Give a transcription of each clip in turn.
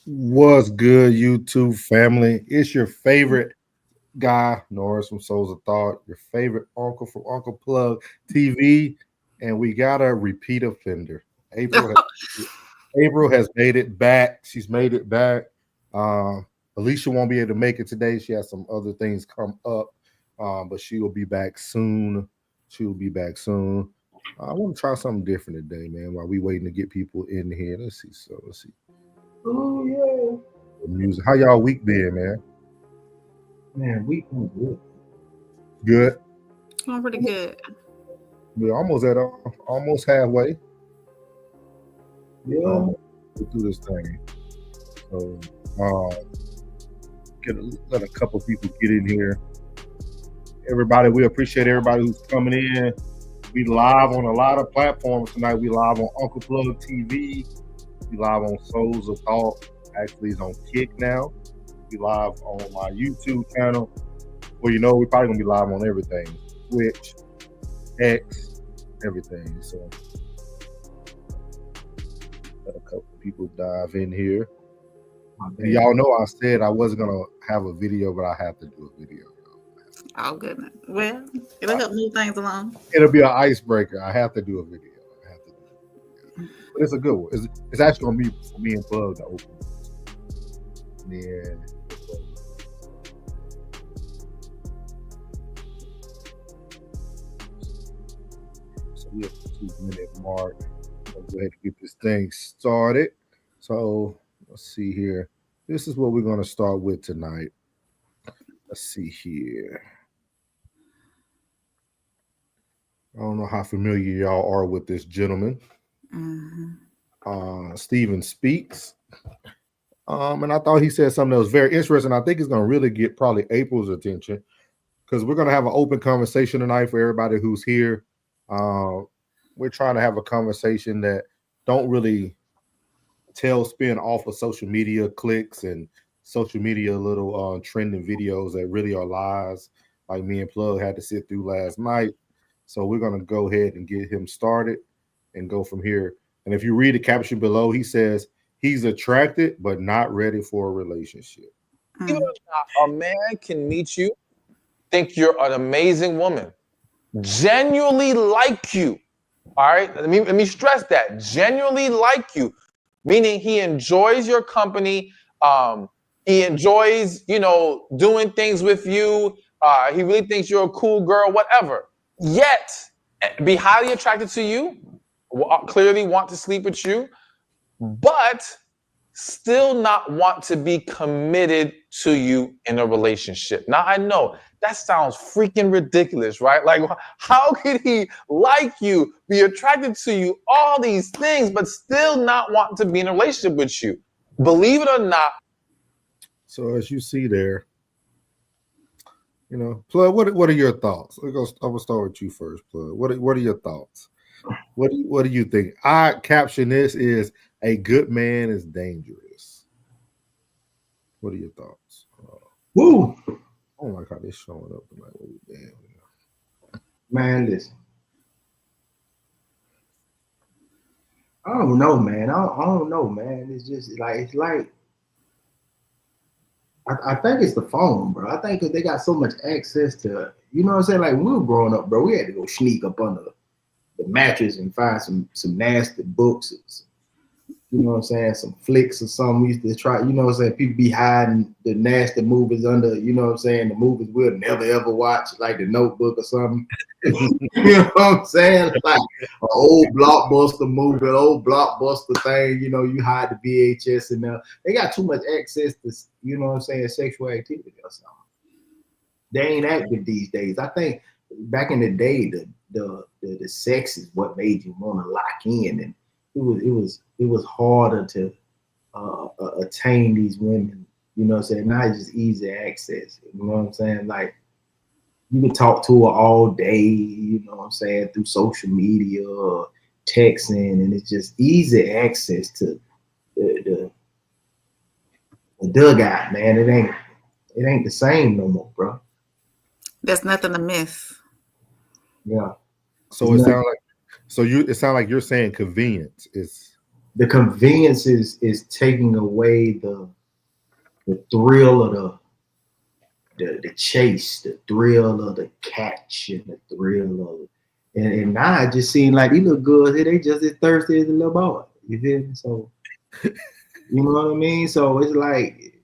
What's good, YouTube family? It's your favorite guy, Norris from Souls of Thought, your favorite uncle from Uncle Plug TV, and we got a repeat offender. April has made it back. She's made it back. Alicia won't be able to make it today. She has some other things come up, but she will be back soon. She will be back soon. I want to try something different today, man, while we waiting to get people in here. Let's see. Oh yeah. Music. How y'all week been, man? Man, week been good. Good. Oh, pretty good. We're almost halfway. Yeah. To do this thing. So let a couple people get in here. Everybody, we appreciate everybody who's coming in. We live on a lot of platforms tonight. We live on Uncle Plug TV. We live on Souls of Thought. Actually, it's on Kick now. We live on my YouTube channel. Well, you know, we're probably gonna be live on everything. Twitch, X, everything. So let a couple people dive in here. And y'all know I said I wasn't gonna have a video, but I have to do a video. Oh goodness. Well, it'll help move things along. It'll be an icebreaker. I have to do a video. But it's a good one. It's actually gonna be for me and Plug to open. Yeah. So we have the 2-minute mark. I'll go ahead and get this thing started. So let's see here. This is what we're gonna start with tonight. Let's see here. I don't know how familiar y'all are with this gentleman. Stephen Speaks. And I thought he said something that was very interesting. I think it's going to really get probably April's attention because we're going to have an open conversation tonight for everybody who's here. We're trying to have a conversation that don't really spin off of social media clicks and social media little trending videos that really are lies, like me and Plug had to sit through last night. So we're going to go ahead and get him started and go from here. And if you read the caption below, he says he's attracted but not ready for a relationship. A man can meet you, think you're an amazing woman, genuinely like you. All right, let me stress that. Genuinely like you, meaning he enjoys your company. He enjoys, doing things with you. He really thinks you're a cool girl, whatever. Yet, be highly attracted to you, clearly want to sleep with you, but still not want to be committed to you in a relationship. Now, I know that sounds freaking ridiculous, right? Like, how could he like you, be attracted to you, all these things, but still not want to be in a relationship with you? Believe it or not. So as you see there, Plug, what are your thoughts? I'm gonna start with you first, Plug. What are your thoughts? What do you think? I caption this is a good man is dangerous. What are your thoughts? Woo! Oh my God, it's showing up tonight. Man, listen. I don't know, man. I don't know, man. It's just like I think it's the phone, bro. I think they got so much access to, you know what I'm saying? Like when we were growing up, bro, we had to go sneak up under the mattress and find some nasty books, you know what I'm saying, some flicks or something. We used to try, you know what I'm saying, people be hiding the nasty movies under, you know what I'm saying, the movies we'll never ever watch, like The Notebook or something. You know what I'm saying? Like an old blockbuster movie, an old blockbuster thing, you hide the VHS in there. They got too much access to, you know what I'm saying, sexual activity or something. They ain't active these days. I think back in the day, the sex is what made you want to lock in, and it was harder to attain these women. You know what I'm saying? Now it's just easy access. You know what I'm saying? Like you can talk to her all day. You know what I'm saying, through social media or texting, and it's just easy access to the dugout, man. It ain't it ain't the same no more, bro. There's nothing to miss. Yeah. So it sounds like it sounds like you're saying convenience is The convenience is taking away the thrill of the chase, the thrill of the catch, and the thrill of and now it just seems like these little girls here, they just as thirsty as a little boy. You feel me? So you know what I mean? So it's like,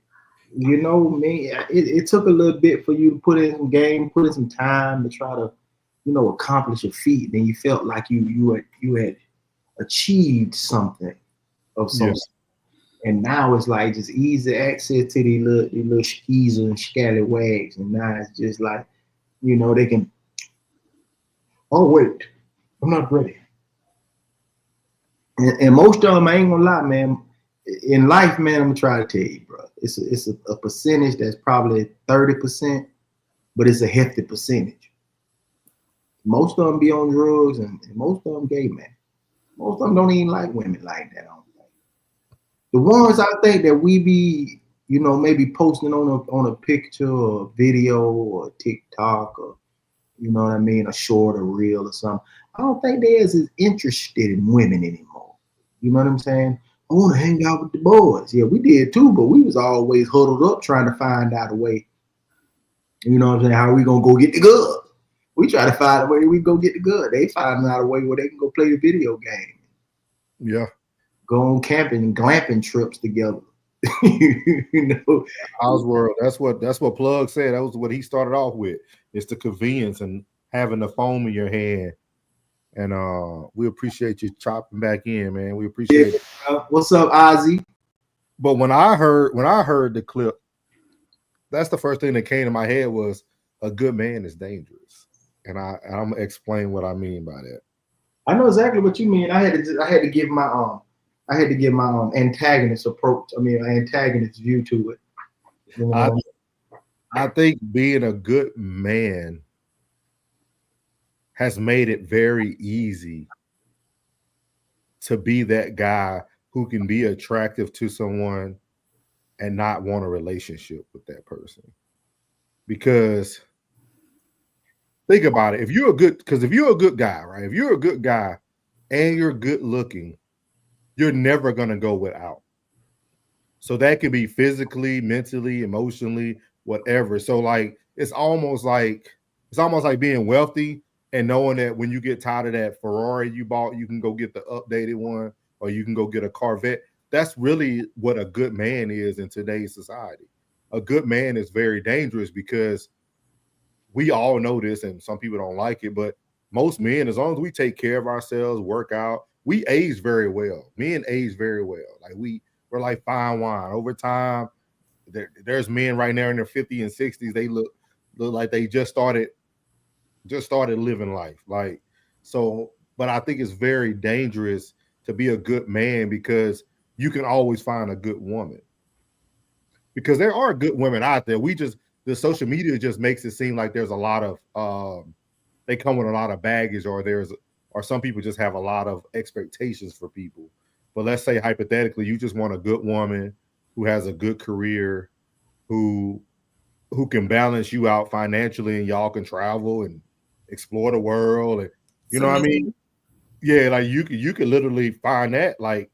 you know, me, it took a little bit for you to put in some game, put in some time to try to, you know, accomplish a feat. Then you felt like you had achieved something of some sort. And now it's like just easy access to these little skeezer and scallywags. And now it's just like, you know, they can, oh wait, I'm not ready. And most of them, I ain't gonna lie, man. In life, man, I'm gonna try to tell you, bro. It's a percentage that's probably 30%, but it's a hefty percentage. Most of them be on drugs, and most of them gay, man. Most of them don't even like women like that. I don't think. The ones I think that we be, you know, maybe posting on a picture or a video or TikTok or, you know what I mean, a short or reel or something. I don't think they're as interested in women anymore. You know what I'm saying? I want to hang out with the boys. Yeah, we did too, but we was always huddled up trying to find out a way. You know what I'm saying? How we gonna go get the good? We try to find a way we go get the good. They find out a way where they can go play the video game. yeah. Go on camping and glamping trips together. You know, House world. That's what Plug said. That was what he started off with. It's the convenience and having the foam in your hand. And we appreciate you chopping back in, man. We appreciate it. What's up, Ozzy? But when I heard the clip, that's the first thing that came to my head was a good man is dangerous. And I'm gonna explain what I mean by that. I know exactly what you mean. I had to give my antagonist approach. I mean, antagonist view to it. You know? I think being a good man has made it very easy to be that guy who can be attractive to someone and not want a relationship with that person. Because think about it. If you're a good guy, right? If you're a good guy and you're good looking, you're never going to go without. So that could be physically, mentally, emotionally, whatever. So like, it's almost like being wealthy and knowing that when you get tired of that Ferrari you bought, you can go get the updated one or you can go get a Corvette. That's really what a good man is in today's society. A good man is very dangerous because we all know this and some people don't like it, but most men, as long as we take care of ourselves, work out, we age very well. Men age very well. Like we're like fine wine. Over time, there's men right now in their 50s and 60s. They look like they just started living life. Like, so, but I think it's very dangerous to be a good man because you can always find a good woman. Because there are good women out there. The social media just makes it seem like there's a lot of they come with a lot of baggage, or some people just have a lot of expectations for people. But let's say hypothetically, you just want a good woman who has a good career, who can balance you out financially, and y'all can travel and explore the world, and you know what I mean? Yeah, like you could literally find that like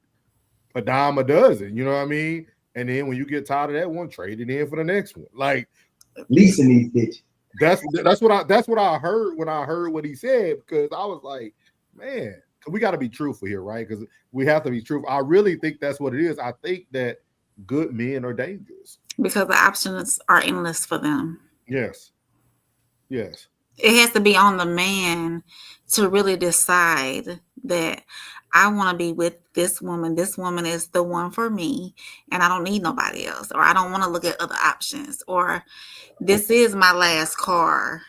a dime a dozen, you know what I mean? And then when you get tired of that one, trade it in for the next one. Like leasing these bitches. That's what I heard when I heard what he said, because I was like, man, we got to be truthful here, right? Because we have to be truthful. I really think that's what it is. I think that good men are dangerous because the options are endless for them. Yes. It has to be on the man to really decide that I want to be with this woman. This woman is the one for me, and I don't need nobody else, or I don't want to look at other options, or this is my last car.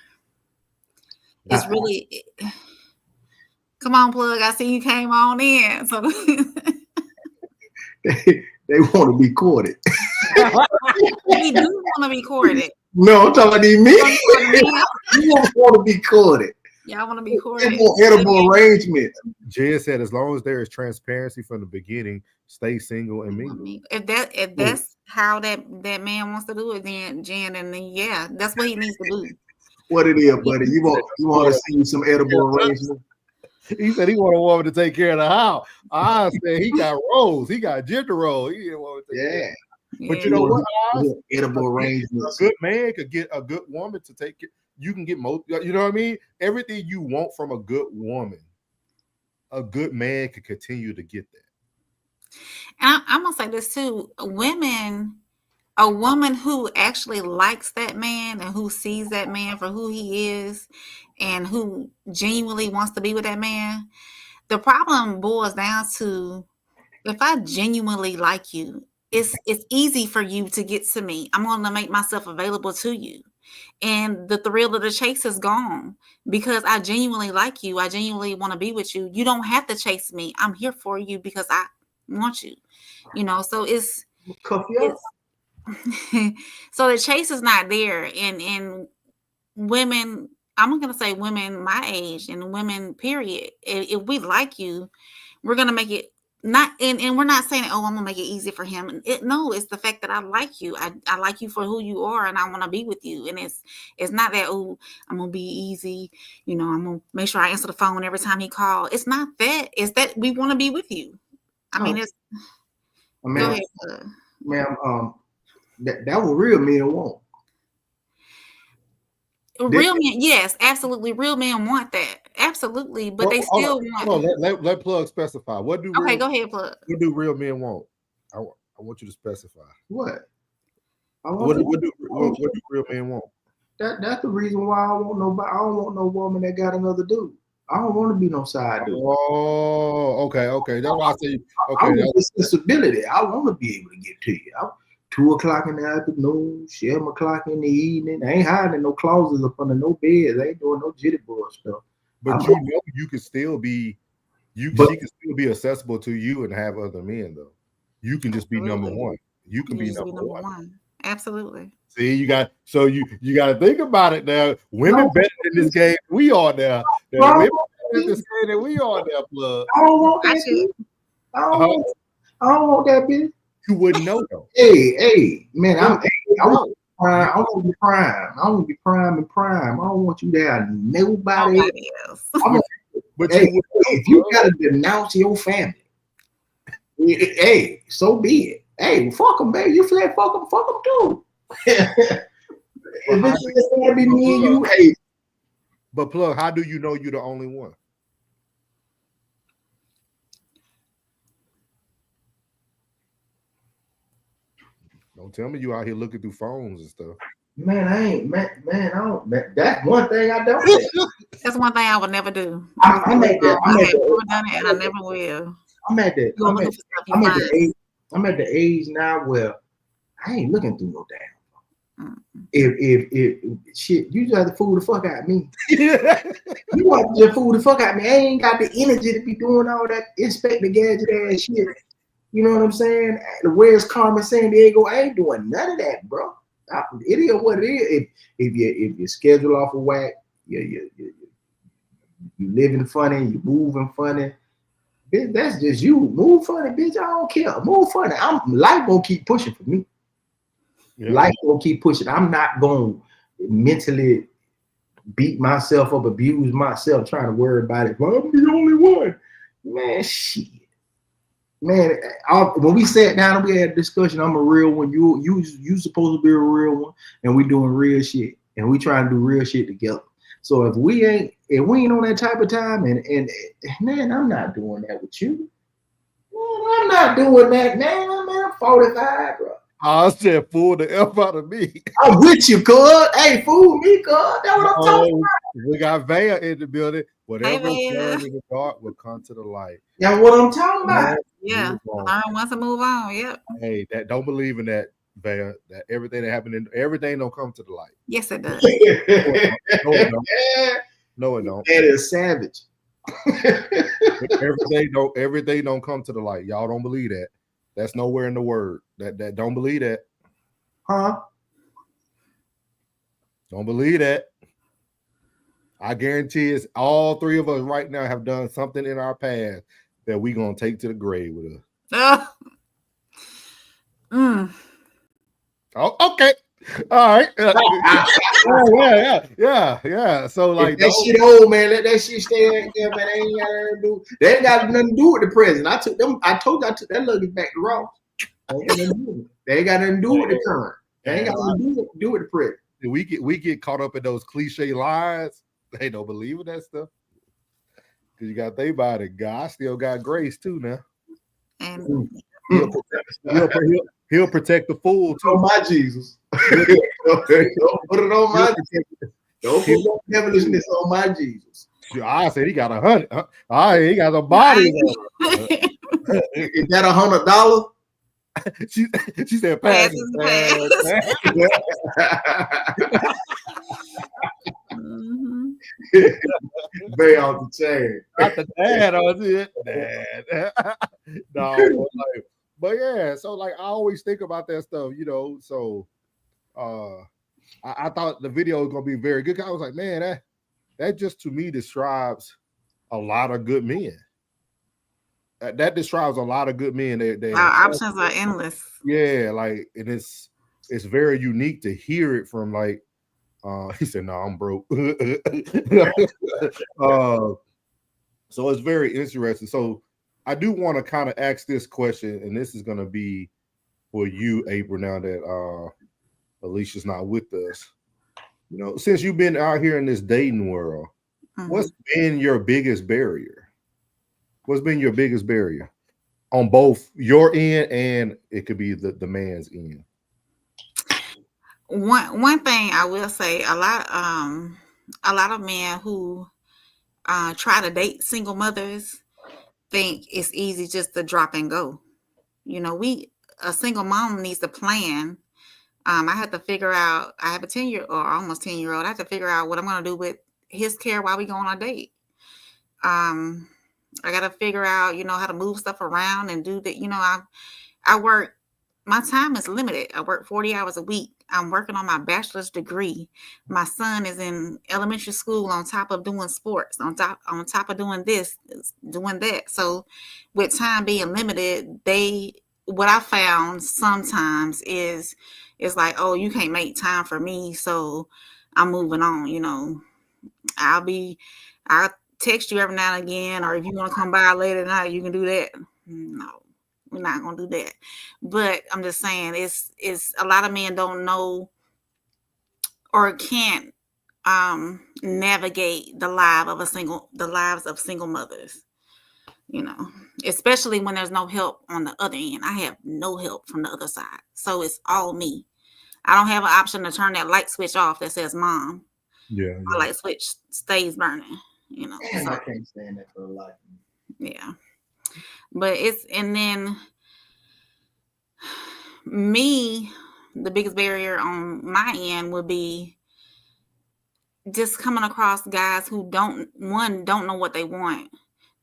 It's really, come on, Plug. I see you came on in. So they want to be courted. We do want to be courted. No, I'm talking about these men. You don't want to be courted. Y'all want to be courted. Edible arrangements. Jed said, as long as there is transparency from the beginning, stay single and mingle. If that's how that man wants to do it, then Jen, and then yeah, that's what he needs to do. What it is, buddy? You want to see some edible arrangements? He said he want a woman to take care of the house. I said he got roles. He got gender roles. He didn't want to take care. But you know what? Edible arrangements. A good man could get a good woman to take care. You can get most. You know what I mean? Everything you want from a good woman, a good man could continue to get that. And I'm gonna say this too: a woman who actually likes that man and who sees that man for who he is and who genuinely wants to be with that man, the problem boils down to, if I genuinely like you, it's easy for you to get to me. I'm going to make myself available to you. And the thrill of the chase is gone because I genuinely like you. I genuinely want to be with you. You don't have to chase me. I'm here for you because I want you. You know, so it's so the chase is not there. And women, I'm going to say women my age and women, period. If we like you, we're going to make it not, and we're not saying, oh, I'm going to make it easy for him. No, it's the fact that I like you. I like you for who you are and I want to be with you. And it's not that, oh, I'm going to be easy. You know, I'm going to make sure I answer the phone every time he calls. It's not that. It's that we want to be with you. I mean, it's, go ahead. Ma'am, that was real men want. Real men, yes, absolutely. Real men want that, absolutely, but they still want. Let Plug specify. What do? Go ahead, Plug. What do real men want? I want you to specify. What? What do real men want? That's the reason why I don't want no woman that got another dude. I don't want to be no side dude. Oh, okay. That's why I say okay. I want accessibility. I want to be able to get to you. 2:00 in the afternoon, 7:00 in the evening. I ain't hiding no closets up under no beds. I ain't doing no jitty boy stuff. But you know you can still be, she can still be accessible to you and have other men though. You can just be number one. You can be number one. Absolutely. See, you got to think about it now. Women better in this game than we are now. Women better in this game than we are now, Plug. I don't want that bitch. I don't want that bitch. You wouldn't know though. Hey, man, I want to be prime. I want to be prime and prime. I don't want you to have nobody else. But if you gotta denounce your family, hey, so be it. Hey, fuck them, baby. You said fuck them too. If it's gonna be me and you, hey. But Plug, how do you know you're the only one? Don't tell me you out here looking through phones and stuff. Man, I don't. That's one thing I don't do. That's one thing I would never do. I'm at that. I have never done it, and I never will. I'm at that. I'm at the age now where I ain't looking through no damn. If shit, you just have to fool the fuck out of me. You want to just fool the fuck out of me. I ain't got the energy to be doing all that Inspector Gadget ass shit. You know what I'm saying? Where's Carmen San Diego? I ain't doing none of that, bro. It is what it is. If you schedule off of whack, you living funny, you moving funny. Bitch, that's just you. Move funny, bitch. I don't care. Move funny. Life gonna keep pushing for me. Yeah. Life gonna keep pushing. I'm not gonna mentally beat myself up, abuse myself, trying to worry about it. Well, I'm the only one. Man, shit. Man, when we sat down and we had a discussion, I'm a real one. You supposed to be a real one, and we doing real shit, and we trying to do real shit together. So if we ain't on that type of time, and man, I'm not doing that with you. Man, I'm not doing that, man. I'm 45, bro. I said, fool the F out of me. I'm with you, cuz. Hey, fool me, cuz. That's what I'm talking about. We got Vaya in the building. Whatever turns in the dark will come to the light. Yeah, what I'm talking about. Yeah, learn once and move on. Yep. Hey, don't believe in that, Vaya. That everything that happened, everything don't come to the light. Yes, it does. No, it don't. That is savage. everything don't come to the light. Y'all don't believe that. That's nowhere in the word. That don't believe that. Huh? Don't believe that. I guarantee it's all three of us right now have done something in our past that we gonna take to the grave with us. Oh, okay. All right. Yeah. So If like that shit old, man, let that shit stay right there, man. They ain't got nothing to do with the present. I told you I took that luggage back to Ross. They ain't got nothing to do with the current. They ain't got nothing to do with the present. We get caught up in those cliche lies. They don't believe in that stuff. Cause you got to think about it. God still got grace too now. And He'll protect the fool too. Oh my Jesus. Don't put it on my Jesus. Don't put no devilishness on my Jesus. I said he got 100. He got a body. Is that $100? She said pass. Bay off the chain. Not the dad on it. No, but yeah, so like I always think about that stuff, you know. So I thought the video was gonna be very good. I was like, man, that just to me describes a lot of good men. That describes a lot of good men. Our options are endless. Yeah, like, and it's very unique to hear it from like. He said, "No, I'm broke." So it's very interesting. So I do want to kind of ask this question, and this is going to be for you, April. Now that Alicia's not with us, you know, since you've been out here in this dating world, what's been your biggest barrier? What's been your biggest barrier on both your end and it could be the man's end? One thing I will say, a lot of men who try to date single mothers think it's easy just to drop and go. You know, a single mom needs to plan. I have to figure out, I have a 10-year or almost 10-year-old. I have to figure out what I'm going to do with his care while we go on a date. I got to figure out, you know, how to move stuff around and do that. You know, I work, my time is limited. I work 40 hours a week. I'm working on my bachelor's degree. My son is in elementary school on top of doing sports, on top of doing this, doing that. So with time being limited, what I found sometimes is like, oh, you can't make time for me, so I'm moving on. You know, I'll text you every now and again, or if you want to come by later tonight, you can do that. No, we're not gonna do that. But I'm just saying, it's a lot of men don't know or can't navigate the lives of single mothers. You know, especially when there's no help on the other end. I have no help from the other side, so it's all me. I don't have an option to turn that light switch off that says mom. Yeah. My light switch stays burning. You know, Man, I can't stand that for a life. Yeah, but and then me, the biggest barrier on my end would be just coming across guys who don't know what they want,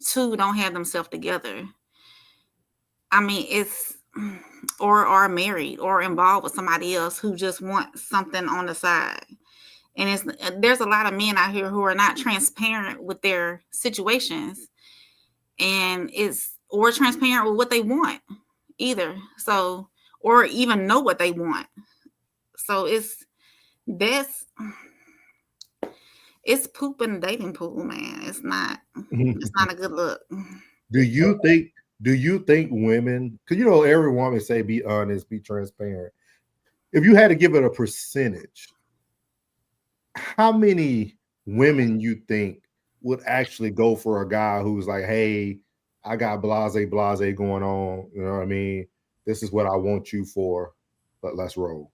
2 don't have themselves together. I mean, or are married or involved with somebody else who just want something on the side. And there's a lot of men out here who are not transparent with their situations, and or transparent with what they want either. So, or even know what they want. So it's poop in the dating pool, man. It's not a good look. Do you think women, because you know every woman say be honest, be transparent. If you had to give it a percentage, how many women you think would actually go for a guy who's like, hey, I got blase going on, you know what I mean? This is what I want you for, but let's roll.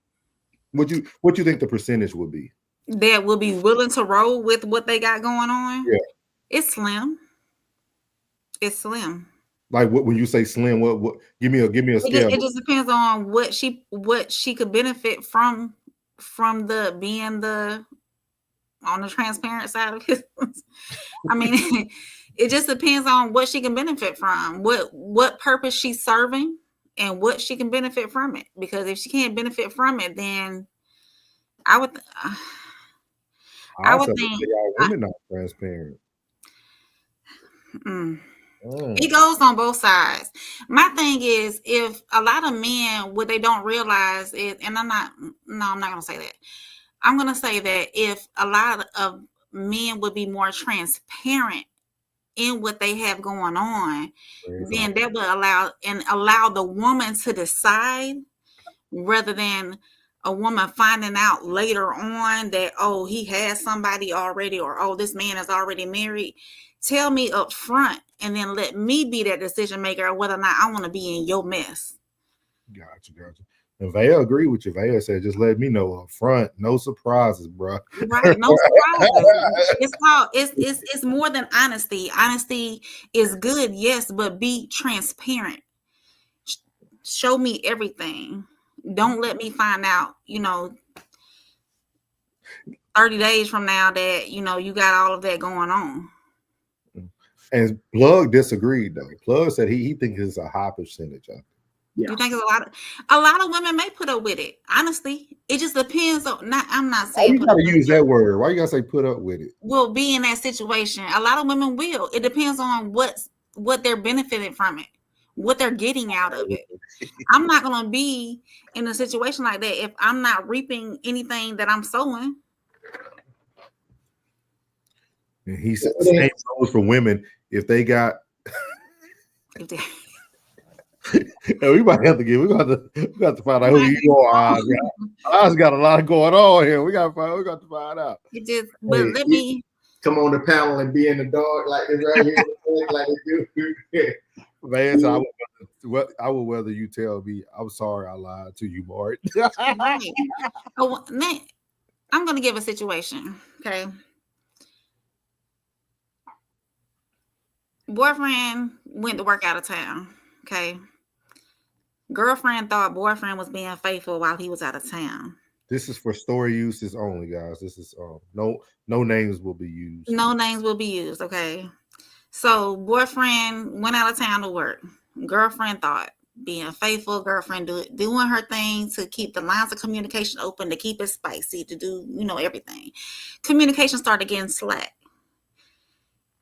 What you think the percentage would be? That will be willing to roll with what they got going on? Yeah. It's slim. It's slim. Like when you say slim, what give me a scale. It just depends on what she could benefit from the being on the transparent side of it. I mean, it just depends on what she can benefit from, what purpose she's serving, and what she can benefit from it. Because if she can't benefit from it, then I would. I would said, think y'all women not transparent. it goes on both sides. My thing is, if a lot of men, what they don't realize is, and I'm not going to say that. I'm going to say that if a lot of men would be more transparent in what they have going on, then that would allow the woman to decide, rather than a woman finding out later on that, oh, he has somebody already, or oh, this man is already married. Tell me up front, and then let me be that decision maker of whether or not I want to be in your mess. Gotcha. And Vaya agree with you. Vaya said, just let me know up front. No surprises, bro. Right, no surprises. It's more than honesty. Honesty is good, yes, but be transparent. Show me everything. Don't let me find out, 30 days from now that, you got all of that going on. And Plug disagreed though. Plug said he thinks it's a high percentage of it. Yeah. You think it's a lot of women may put up with it. Honestly, it just depends on. I'm not saying. You gotta use that word. Why you gotta say put up with it? Will be in that situation. A lot of women will. It depends on what they're benefiting from it, what they're getting out of it. I'm not gonna be in a situation like that if I'm not reaping anything that I'm sowing. And he said the same goes for women if they got. We might have to we got to find out who you are. Oz got a lot going on here. We got to find out. But let me come on the panel and be in the dark like this right here, like they do. Man, so I would whether you tell me I'm sorry I lied to you, Mart. Right. Oh, I'm gonna give a situation. Okay. Boyfriend went to work out of town. Okay. Girlfriend thought boyfriend was being faithful while he was out of town. This is for story uses only, guys. This is no names will be used. No names will be used. Okay. So boyfriend went out of town to work. Girlfriend thought being faithful. Girlfriend doing her thing to keep the lines of communication open, to keep it spicy, to do everything. Communication started getting slack.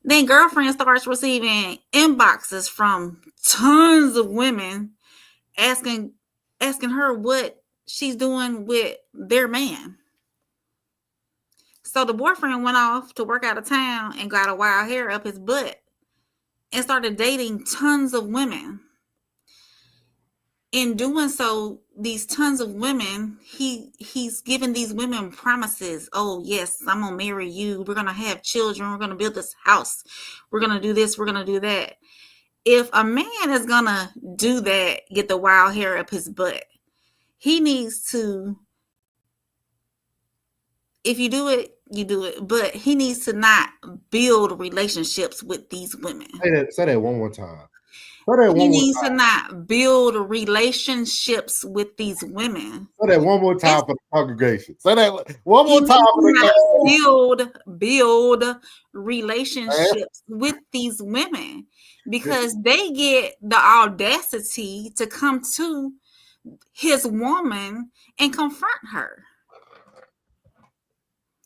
Then girlfriend starts receiving inboxes from tons of women asking her what she's doing with their man. So the boyfriend went off to work out of town and got a wild hair up his butt and started dating tons of women. In doing so, these tons of women, he's giving these women promises. Oh, yes, I'm going to marry you. We're going to have children. We're going to build this house. We're going to do this. We're going to do that. If a man is going to do that, get the wild hair up his butt, he needs to, if you do it, you do it. But he needs to not build relationships with these women. Say that one more time. He needs to not build relationships with these women. Say that one more time for the congregation. Say that one more time for the build relationships with these women, because they get the audacity to come to his woman and confront her.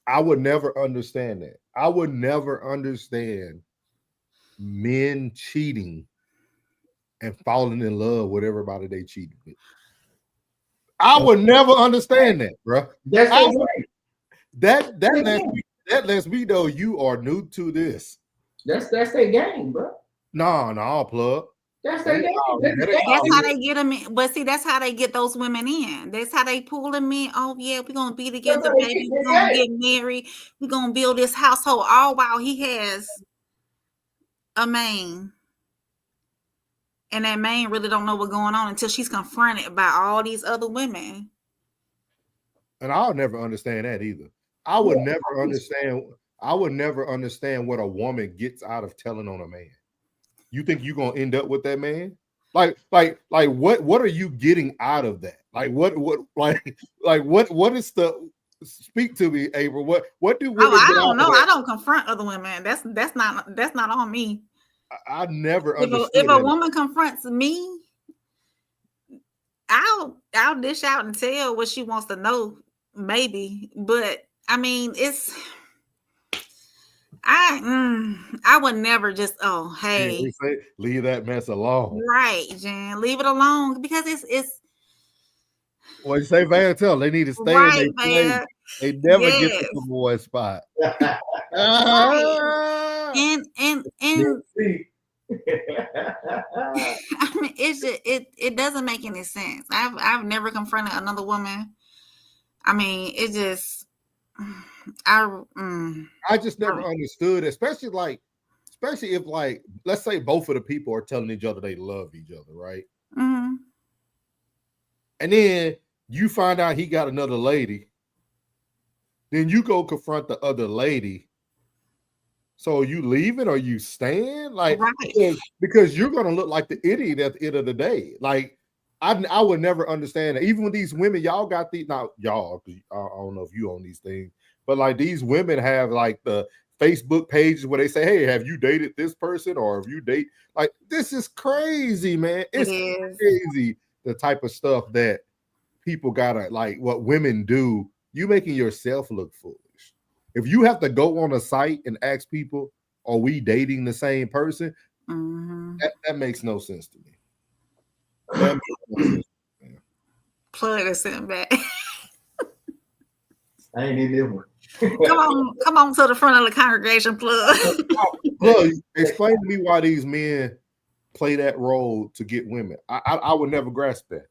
I would never understand that. I would never understand men cheating and falling in love with everybody they cheated with. I would never understand that, bro. That lets me know you are new to this. That's their game, bro. No, Plug. That's their game. That's how they get them in. But see, that's how they get those women in. That's how they pull them in. Oh yeah, we're gonna be together, baby. We're gonna get married. We're gonna build this household. All while he has a man, and that man really don't know what's going on until she's confronted by all these other women. And I'll never understand that either. I would never understand what a woman gets out of telling on a man. You think you're gonna end up with that man? Like what are you getting out of that? What is the speak to me, April? What do women I don't know. I don't confront other women. That's not on me. I never understood. If a woman confronts me, I'll dish out and tell what she wants to know, maybe. But I mean, it's I would never just hey. We say leave that mess alone. Right, Jen. Leave it alone because it's What you say, Van? Tell they need to stay in right, their place. man. They never get Yes. to the boy spot. Right. And See. I mean, it's just, it doesn't make any sense. I've never confronted another woman. I mean, it just I just never understood, especially if like let's say both of the people are telling each other they love each other, right? Mm-hmm. And then you find out he got another lady, then you go confront the other lady. So you leaving or you staying? Like right. because you're gonna look like the idiot at the end of the day. Like I would never understand that. Even with these women, y'all got these now, y'all, I don't know if you own these things, but like these women have like the Facebook pages where they say, hey, have you dated this person or have you date? Like, this is crazy, man. It's crazy the type of stuff that people gotta like what women do. You making yourself look foolish. If you have to go on a site and ask people, are we dating the same person? Mm-hmm. That makes no sense to me. That makes no sense. Plug is sitting back. I ain't in there one. Come on to the front of the congregation, Plug. Plug, explain to me why these men play that role to get women. I would never grasp that.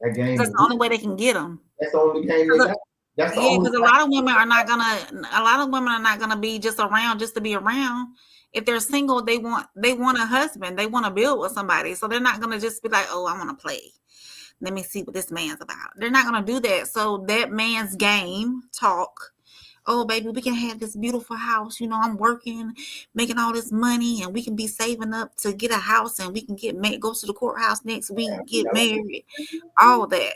That game. That's the only way they can get them. That's the only game they got. That's the because a lot of women are not gonna be just around just to be around. If they're single, they want a husband. They want to build with somebody. So they're not gonna just be like, oh, I want to play. Let me see what this man's about. They're not gonna do that. So that man's game talk. Oh, baby, we can have this beautiful house. You know, I'm working, making all this money, and we can be saving up to get a house, and we can go to the courthouse next week, get married, all that.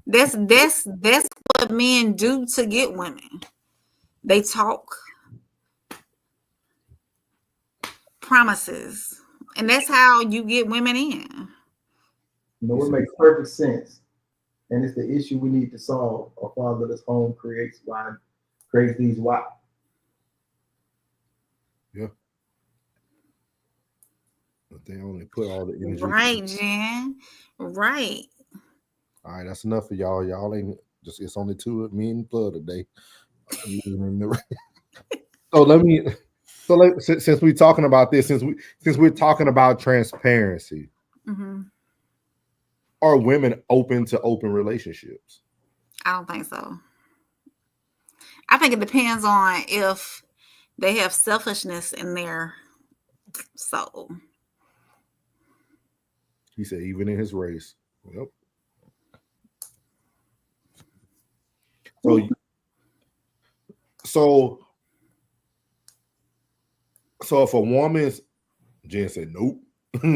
That's what men do to get women. They talk promises, and that's how you get women in. You know, it makes perfect sense, and it's the issue we need to solve. A fatherless home creates these why. Yeah, but they only put all the energy. Right, Jen. Right. All right, that's enough for y'all. Y'all ain't just. It's only two of me and Plug today. Since we're talking about this, since we're talking about transparency, mm-hmm. Are women open to open relationships? I don't think so. I think it depends on if they have selfishness in their soul. He said, even in his race. Yep. So if a woman's, Jen said, nope. Let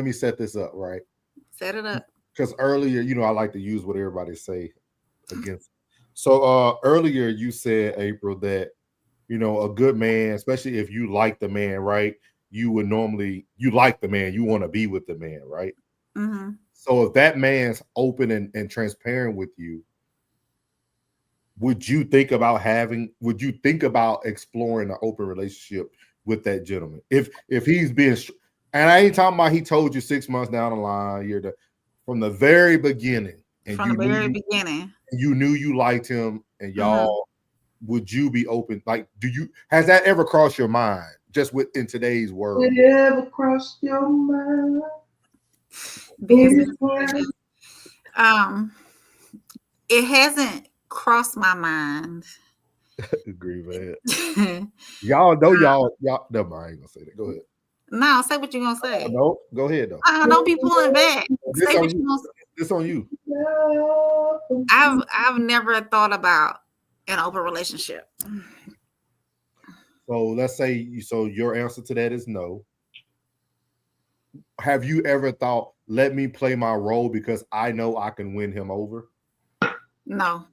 me set this up, right? Set it up. Because earlier, I like to use what everybody say against. So earlier you said, April, that a good man, especially if you like the man, right? You like the man, you want to be with the man, right? Mm-hmm. So if that man's open and transparent with you, would you think about exploring an open relationship with that gentleman? If he's being, and I ain't talking about he told you 6 months down the line, from the very beginning, and you knew you liked him, and y'all, would you be open? Like, has that ever crossed your mind? Just in today's world, did it ever cross your mind? It hasn't crossed my mind. Agree, man. y'all know y'all. Never mind, I ain't gonna say that. Go ahead. No, say what you're gonna say. No, go ahead though. Don't be pulling back. Say what you're gonna say. It's on you. I've never thought about an open relationship. So let's say, so your answer to that is no. Have you ever thought, let me play my role because I know I can win him over? No.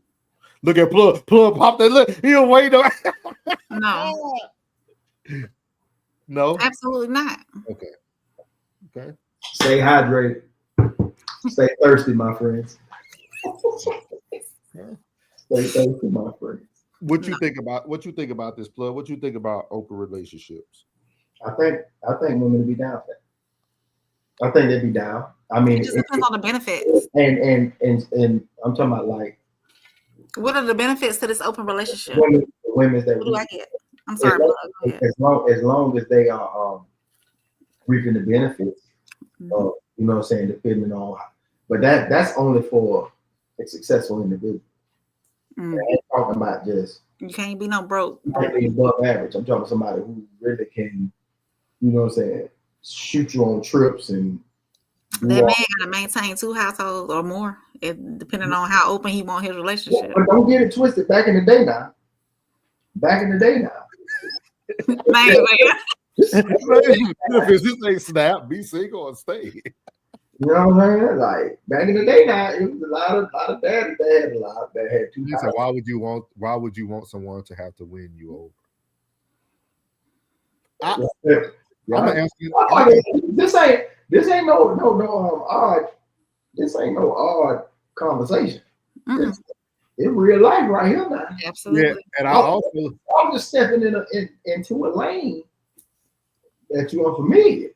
Look at Plug pop that look. He'll wait on. No. No? Absolutely not. Okay. Stay hydrated. Stay thirsty, my friends. Stay thankful, my friend. What you think about this, Plug? What you think about open relationships? I think women would be down for that. I think they'd be down. I mean, It just depends on the benefits. and I'm talking about like What are the benefits to this open relationship? women that What do I get? I'm sorry, Plug. Go ahead. as long as they are reaping the benefits of, you know what I'm saying, depending on, but that's only for a successful individual. I ain't talking about just You can't be no broke. slightly above average. I'm talking about somebody who really can, you know what I'm saying, shoot you on trips and That man gotta maintain 2 households or more, depending on how open he want his relationship. But don't get it twisted. Back in the day now. If this ain't snap, be single or stay. You know what I'm saying? Like back in the day now, it was a lot of daddies that had a lot that had 2 So why would you want someone to have to win you over? I'm gonna ask you. This ain't no odd. This ain't no odd conversation. It's real life right here now. Absolutely. Yeah, and I'm just stepping into a lane that you're unfamiliar.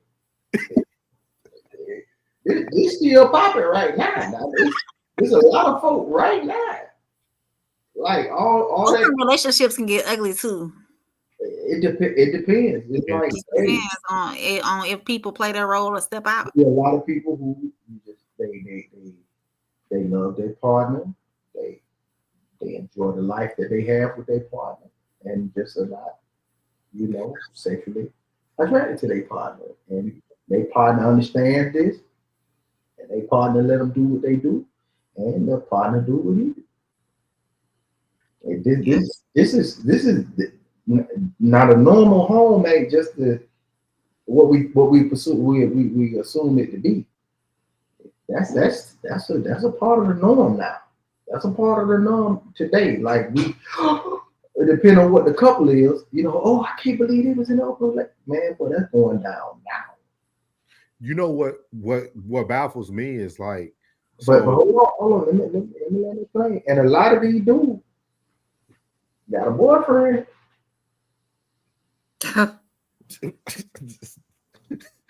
It's still popping right now. There's a lot of folk right now. Like all Open that relationships can get ugly too. It depends. It's like depends on if people play their role or step out. There are a lot of people who just they love their partner. They enjoy the life that they have with their partner, and just are not, you know, sexually attracted to their partner. And their partner understands this, and their partner let them do what they do, and their partner do what he do. And this is not a normal home, ain't just what we pursue, we assume it to be. That's a part of the norm now. That's a part of the norm today. Like depending on what the couple is, you know. Oh, I can't believe it was in open. Man, boy, that's going down now. You know what baffles me is like. But hold on. Let me explain. And a lot of these dudes got a boyfriend.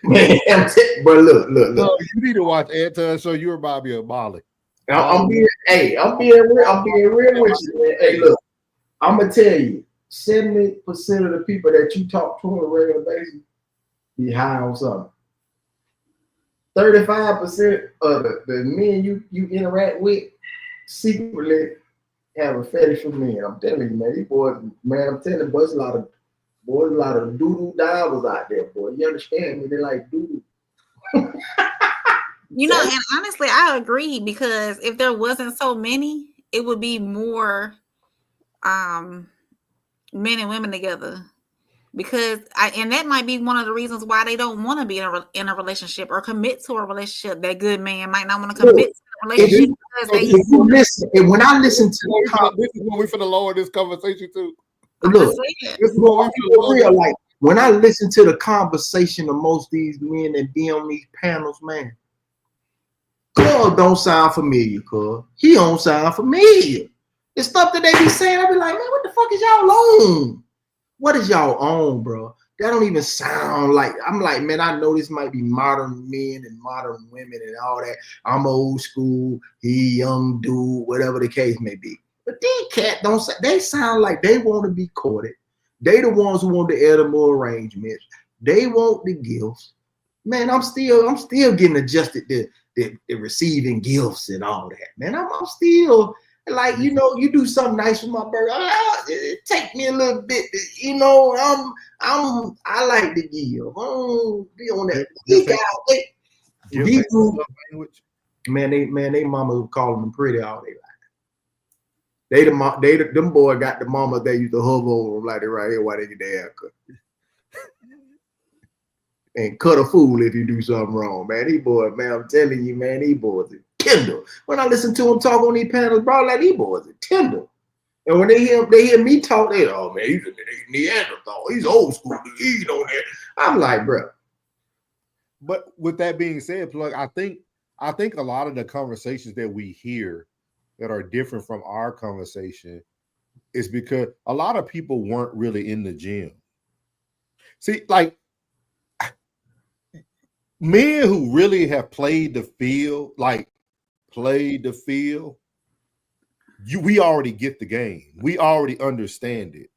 Man, but look. No, you need to watch Anton show. You remind me of Molly. I'm being real with you, man. Hey, look, I'm gonna tell you, 70% of the people that you talk to on a regular basis be high on something. 35% of the men you interact with secretly have a fetish for men. I'm telling you, man, these boys, man, I'm telling you, boys, a lot of doo-doo divers out there, boy. You understand me? They like doo-doo. You know, and honestly, I agree, because if there wasn't so many, it would be more men and women together. Because and that might be one of the reasons why they don't want to be in a relationship or commit to a relationship. That good man might not want to commit to a relationship when I listen to this is what we finna lower this conversation to. Look, this is what we real like. When I listen to the conversation of most of these men that be on these panels, man, God don't sound familiar, cuz. He don't sound familiar. The stuff that they be saying, I be like, man, what the fuck is y'all on? What is y'all on, bro? That don't even sound like. I'm like, man, I know this might be modern men and modern women and all that. I'm old school, he young dude, whatever the case may be. But these cats don't say, they sound like they want to be courted. They the ones who want the edible arrangements. They want the gifts. Man, I'm still getting adjusted to receiving gifts and all that. Man, I'm still like, you know, you do something nice for my birthday. It take me a little bit, you know. I like to give. I don't be on that. They mama calling them pretty all day. Them boy got the mama they used to hover over them like they right here while they get their haircut. And cut a fool if you do something wrong, man. These boys, man, I'm telling you, man, these boys are tender. When I listen to them talk on these panels, bro, like these boys are tender. And when they hear me talk, they, oh man, he's a Neanderthal. He's old school. He's on there. I'm like, bro. But with that being said, Plug, I think a lot of the conversations that we hear that are different from our conversation is because a lot of people weren't really in the gym. See, like men who really have played the field, we already get the game. We already understand it.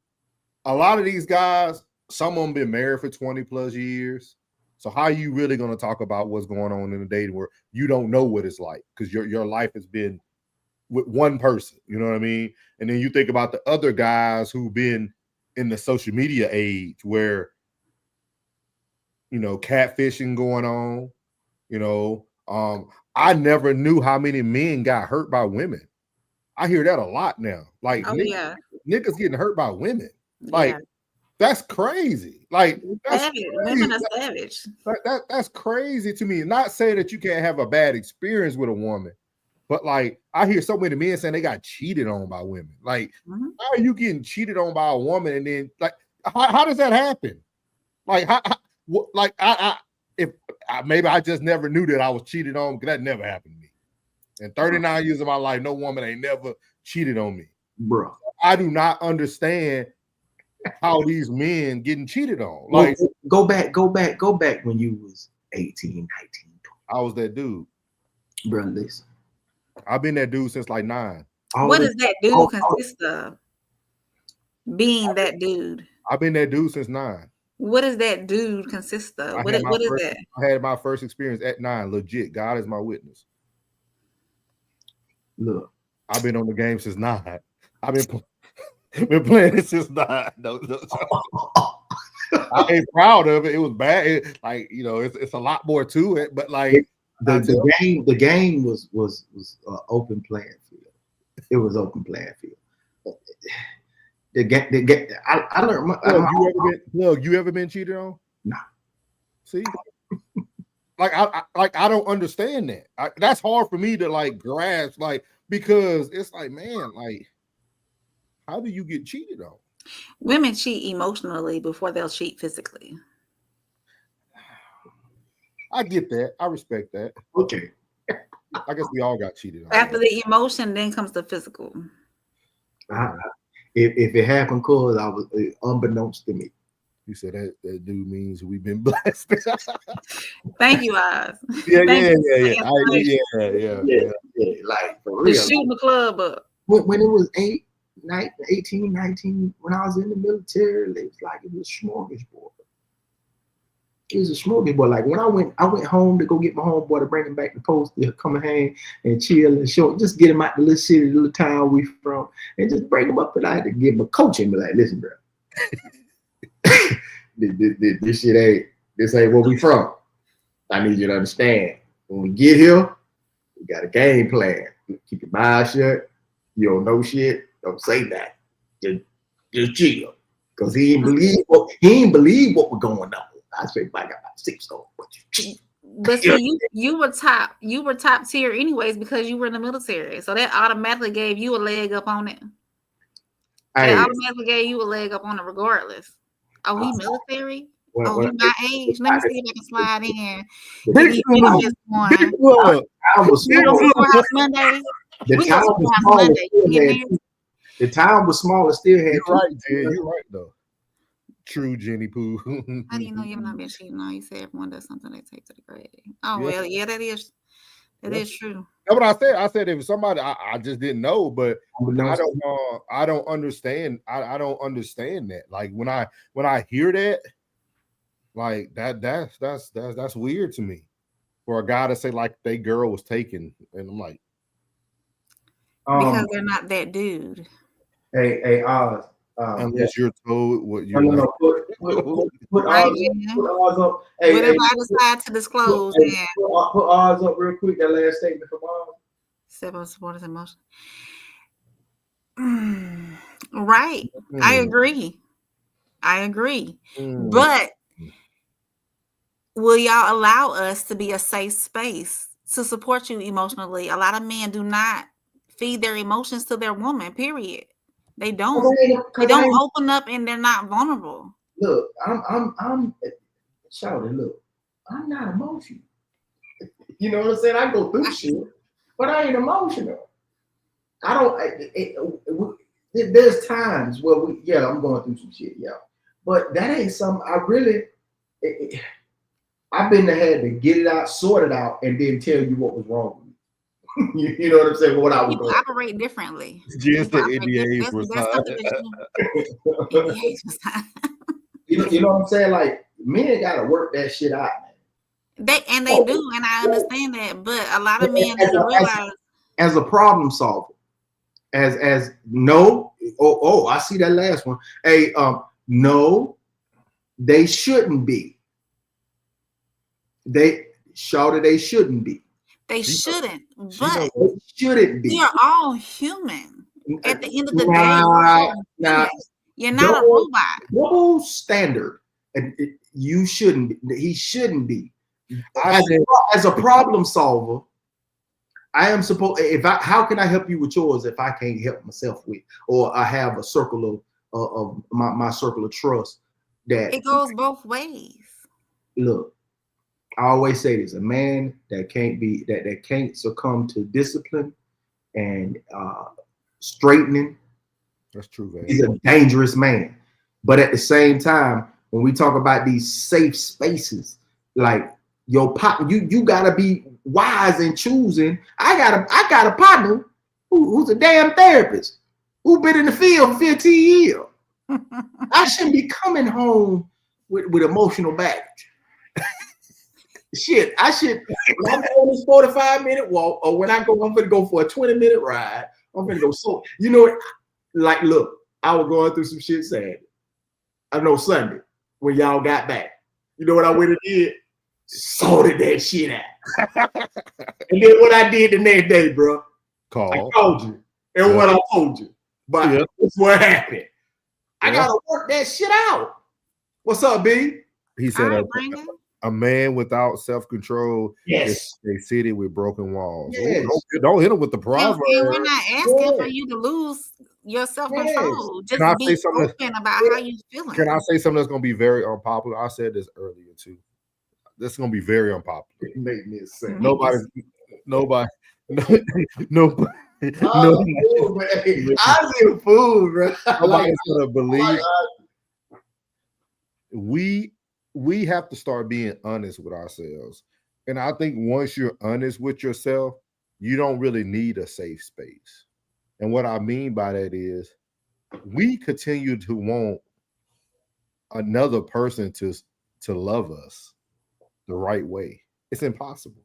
A lot of these guys, some of them been married for 20 plus years. So how are you really going to talk about what's going on in the dating world? You don't know what it's like because your life has been with one person. You know what I mean? And then you think about the other guys who've been in the social media age where, you know, catfishing going on. You know, I never knew how many men got hurt by women. I hear that a lot now. Like niggas getting hurt by women. Like that's crazy. Like that's savage. Crazy. Women are savage. That's crazy to me. Not saying that you can't have a bad experience with a woman, but like I hear so many men saying they got cheated on by women. Like, how are you getting cheated on by a woman? And then like, how does that happen? Like, maybe I just never knew that I was cheated on because that never happened to me. In 39 years of my life, no woman ain't never cheated on me. Bro, I do not understand how these men getting cheated on. Like, go back when you was 18, 19, 20. I was that dude. Bro, listen. I've been that dude since like 9. What does that dude consist of? Being that dude. I've been that dude since 9. What does that dude consist of? What is that? I had my first experience at 9. Legit. God is my witness. Look, I've been on the game since 9. I've been playing it since 9. No. I ain't proud of it. It was bad. It's a lot more to it. But like the game was open playing field. It was open playing field. I learned. You ever been cheated on? No. See, I don't understand that. That's hard for me to like grasp, like because it's like, man, like, how do you get cheated on? Women cheat emotionally before they'll cheat physically. I get that. I respect that. Okay. I guess we all got cheated on. After the emotion, then comes the physical. If it happened, cause I was unbeknownst to me. You said that dude means we've been blessed. Thank you, Oz. Yeah. Like for real. Just shooting the club up. When it was 18, 19, when I was in the military, it was like it was a smorgasbord. It was a smorgasbord. Like when I went home to go get my homeboy to bring him back to post to come and hang and chill and show, just get him out the little city, the little town we from, and just bring him up. And I had to give him a coach and be like, listen, bro. This ain't where we from. I need you to understand. When we get here, we got a game plan. Keep your mouth shut. You don't know shit. Don't say that. Just chill. Cause he ain't believe what was going on. I said, I got about 6 goals, but you cheat. But see, you were top tier anyways because you were in the military. So that automatically gave you a leg up on it. That automatically gave you a leg up on it regardless. Are we military? You my age? Let me see if I can slide in. The town was small and still had. You're right, Jen. You're right, though. True, Jenny Pooh. How do you know you've not been cheating on? You said everyone does something they take to the grave. Oh, well, yeah, that is true. That's what I said. I said if somebody, I just didn't know, but I don't understand. I don't understand that. Like when I hear that, like that's weird to me. For a guy to say like they girl was taken, and I'm like, because they're not that dude. Hey, unless you're told what you. No. Put Oz up. Hey, whatever I decide to disclose, put Oz up real quick. That last statement from Oz. 7 supporters emotion. Right. I agree. But will y'all allow us to be a safe space to support you emotionally? A lot of men do not feed their emotions to their woman, period. They don't. They don't open up and they're not vulnerable. Look, I'm shouting, look, I'm not emotional. You know what I'm saying? I go through shit, but I ain't emotional. I don't. There's times where I'm going through some shit, but that ain't something I really. I've been had to get it out, sort it out, and then tell you what was wrong with me. You know what I'm saying? What I was People doing. operate differently. Just the People operate NDAs differently. was That's something that NDAs was You know what I'm saying? Like men got to work that shit out, man. They do, and I understand that. But a lot of men need to realize as a problem solver, as no, I see that last one. Hey, no, they shouldn't be. They shouldn't be. they shouldn't, but they shouldn't be. we are all human. At the end of the day, you're not a robot. Double standard. You shouldn't be. He shouldn't be. As a problem solver, I am supposed. How can I help you with yours if I can't help myself with, or I have a circle of my circle of trust that it goes both ways. Look, I always say this: a man that can't succumb to discipline and straightening. That's true, man. He's a dangerous man. But at the same time, when we talk about these safe spaces, like your partner, you gotta be wise in choosing. I got a partner who's a damn therapist who been in the field for 15 years. I shouldn't be coming home with emotional baggage. Shit, I should. When I'm on this 45-minute walk, or when I'm gonna go for a 20-minute ride. I'm gonna go like, look, I was going through some shit Saturday. I know Sunday when y'all got back. You know what I went and did? Sorted that shit out. And then what I did the next day, bro, I told you. And what I told you. But that's what happened. I gotta work that shit out. What's up, B? He said a man without self-control is a city with broken walls. Yes. Don't hit him with the proverb. And we're not asking for you to lose your self-control. Just be open about how you feeling. Can I say something that's going to be very unpopular? I said this earlier too. This is going to be very unpopular. It made me insane. Nobody. I see a fool, bro. Nobody's going to believe. We have to start being honest with ourselves. And I think once you're honest with yourself, you don't really need a safe space. And what I mean by that is we continue to want another person to love us the right way. It's impossible.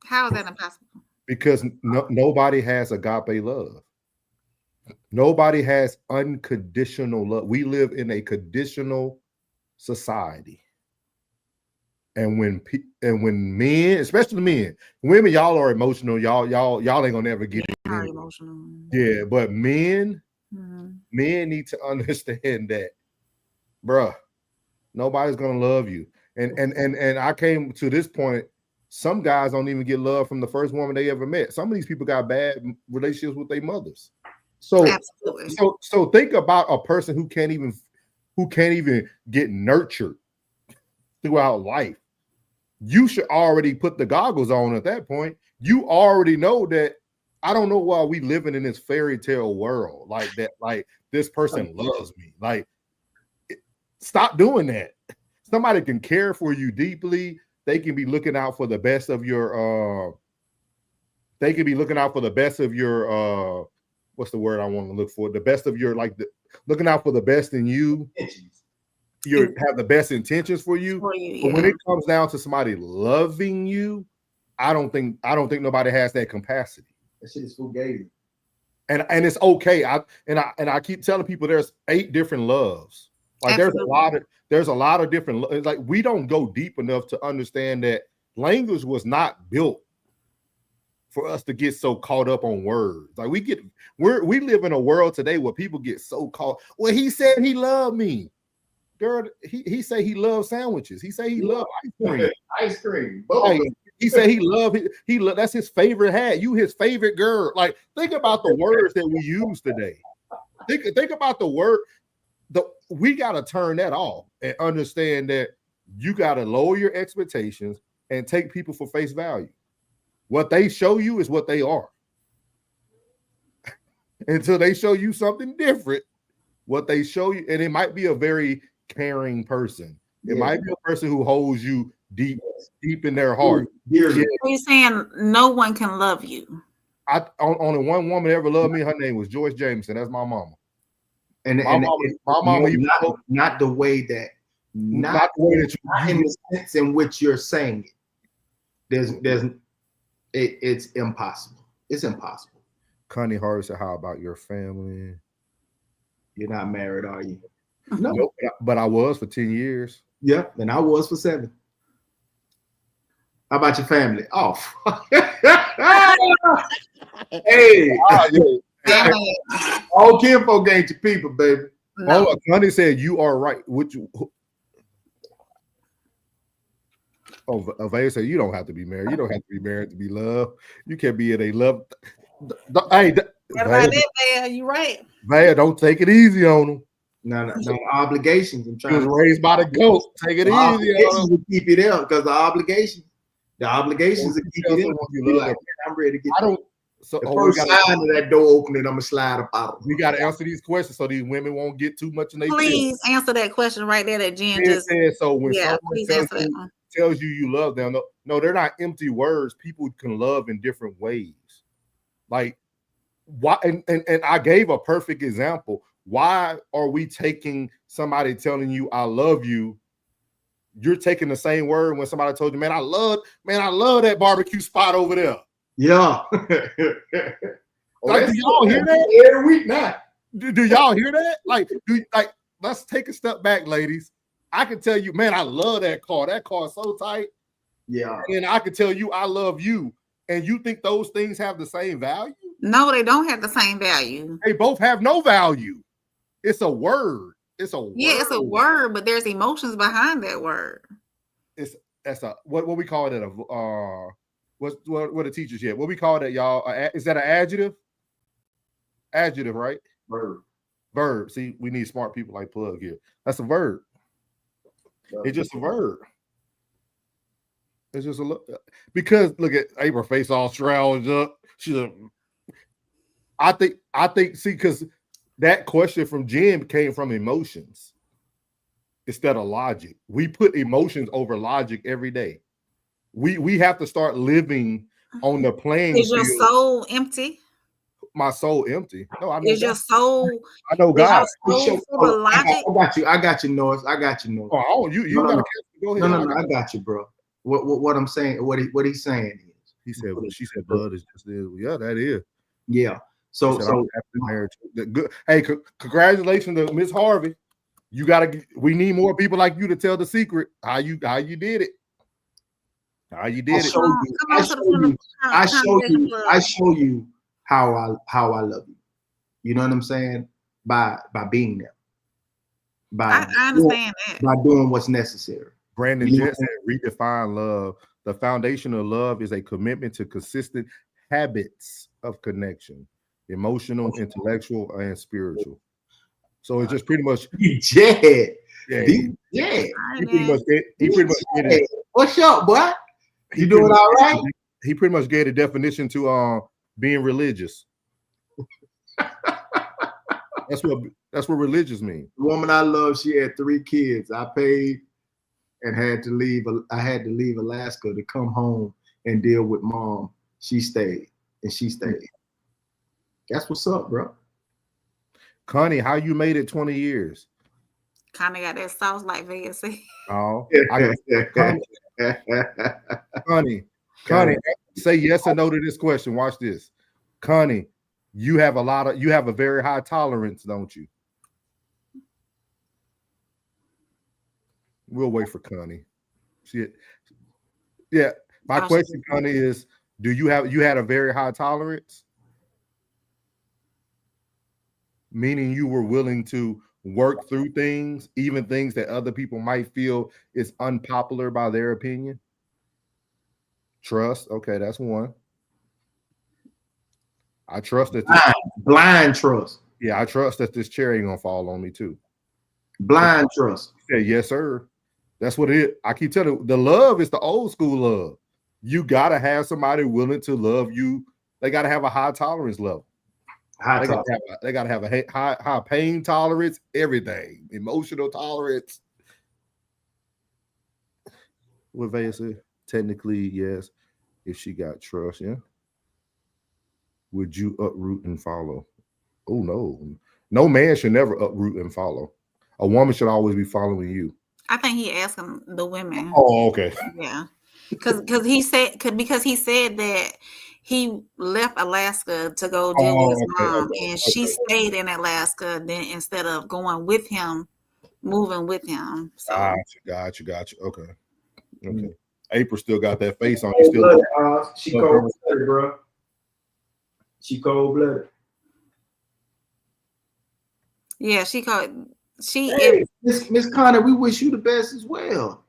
How is that impossible? Because nobody has agape love. Nobody has unconditional love. We live in a conditional society. And when men, especially men, women, y'all are emotional. Y'all ain't gonna ever get it. Emotional. Yeah, but men need to understand that, bruh, nobody's gonna love you. And I came to this point. Some guys don't even get love from the first woman they ever met. Some of these people got bad relationships with their mothers. So think about a person who can't even get nurtured throughout life. You should already put the goggles on at that point. You already know that. I don't know why we living in this fairy tale world like that. Like this person loves me. Like, stop doing that. Somebody can care for you deeply. They can be looking out for the best of your. They can be looking out for the best of your. What's the word I want to look for? The best of your, looking out for the best in you. You have the best intentions for you. But when it comes down to somebody loving you, I don't think nobody has that capacity. That shit is fugazi. And it's okay. I keep telling people there's 8 different loves. Like there's a lot of different. Like we don't go deep enough to understand that language was not built for us to get so caught up on words. Like we live in a world today where people get so caught. Well, he said he loved me. Girl, he say he loves sandwiches. He say he loves ice cream. Ice cream. Like, he said he loved that's his favorite hat. You his favorite girl. Like, think about the words that we use today. Think about the word. We got to turn that off and understand that you got to lower your expectations and take people for face value. What they show you is what they are. until they show you something different. What they show you, and it might be a very caring person. It might be a person who holds you deep in their heart. Yeah. You're saying no one can love you. Only one woman ever loved me. Her name was Joyce Jameson. That's my mama. And my mama, not the way that, not the way that in the sense in which you're saying it. It's impossible. It's impossible. Connie Hart said, "How about your family? You're not married, are you?" No, nope, but I was for 10 years. Yeah, and I was for 7. How about your family? Oh, hey, all kinfolk ain't your people, baby. No. Oh, Connie said you are right. Vaya said you don't have to be married. You don't have to be married to be loved. You can be in a love. Hey, Vaya, you right. Vaya, don't take it easy on them. No, obligations. I'm trying to raised by the goat. Take it easy on them. Keep it there because the obligations will keep it there. Like, I'm ready to get. I don't. So the first sign of that door opening, I'm gonna slide up out. We got to answer these questions so these women won't get too much in their. Please answer that question right there that Jen just said. So when someone tells you you love them, no, they're not empty words. People can love in different ways. Like why? And I gave a perfect example. Why are we taking somebody telling you I love you? You're taking the same word when somebody told you, man, I love that barbecue spot over there. Yeah. Like, do y'all hear that every week now? Do y'all hear that? Like, let's take a step back, ladies. I can tell you, man, I love that car. That car is so tight. Yeah. And I can tell you I love you. And you think those things have the same value? No, they don't have the same value. They both have no value. It's a word. It's a word. Yeah, it's a word, but there's emotions behind that word. That's what we call it what the teachers yet? What we call that, y'all? Is that an adjective? Adjective, right? Verb. See, we need smart people like Plug here. That's a verb. It's just a verb. It's just a look. Because look at April face all shrouded up. I think. See, because that question from Jen came from emotions instead of logic. We put emotions over logic every day. We have to start living on the playing field. Is your soul empty? My soul empty. No, I know. Is your soul? I know God. I got you, Norris. Oh, you gotta go ahead. No, I got you, bro. What I'm saying, what he's saying is, she said, blood is just this. Yeah, that is. Yeah. So good. Hey, congratulations to Miss Harvey. We need more people like you to tell the secret. How you did it. How you did it. I show you how I love you. You know what I'm saying? By being there. I understand that. By doing what's necessary. Brandon Jensen, redefine love. The foundation of love is a commitment to consistent habits of connection, emotional, intellectual, and spiritual. So it's just pretty much He pretty much did it. What's up, boy? You doing all right? He pretty much gave a definition to being religious. That's what religious means. The woman I love, she had 3 kids. I paid and had to leave. I had to leave Alaska to come home and deal with mom. She stayed. That's what's up, bro. Connie, how you made it 20 years? Connie got that sauce like Vegas. Oh, Connie, say yes or no to this question. Watch this. Connie, you have a very high tolerance, don't you? We'll wait for Connie. Yeah. My question, Connie, is you had a very high tolerance? Meaning you were willing to work through things, even things that other people might feel is unpopular by their opinion? Trust. Okay, that's one. I trust that blind trust. Yeah, I trust that this chair ain't gonna fall on me too. Blind trust. Yeah, yes, sir. That's what it is. I keep telling you, the love is the old school love. You gotta have somebody willing to love you. They gotta have a high tolerance level. They gotta have a high pain tolerance, everything, emotional tolerance. What Vaya said? Technically, yes. If she got trust, yeah. Would you uproot and follow? Oh no. No man should never uproot and follow. A woman should always be following you. I think he asking the women. Oh, okay. Yeah. Because he said that he left Alaska to go deal with his mom, and she stayed in Alaska then instead of going with him, moving with him. So Gotcha. Okay. April still got that face on. She cold-blooded, bro. She cold-blooded. yeah, Miss Connor, we wish you the best as well.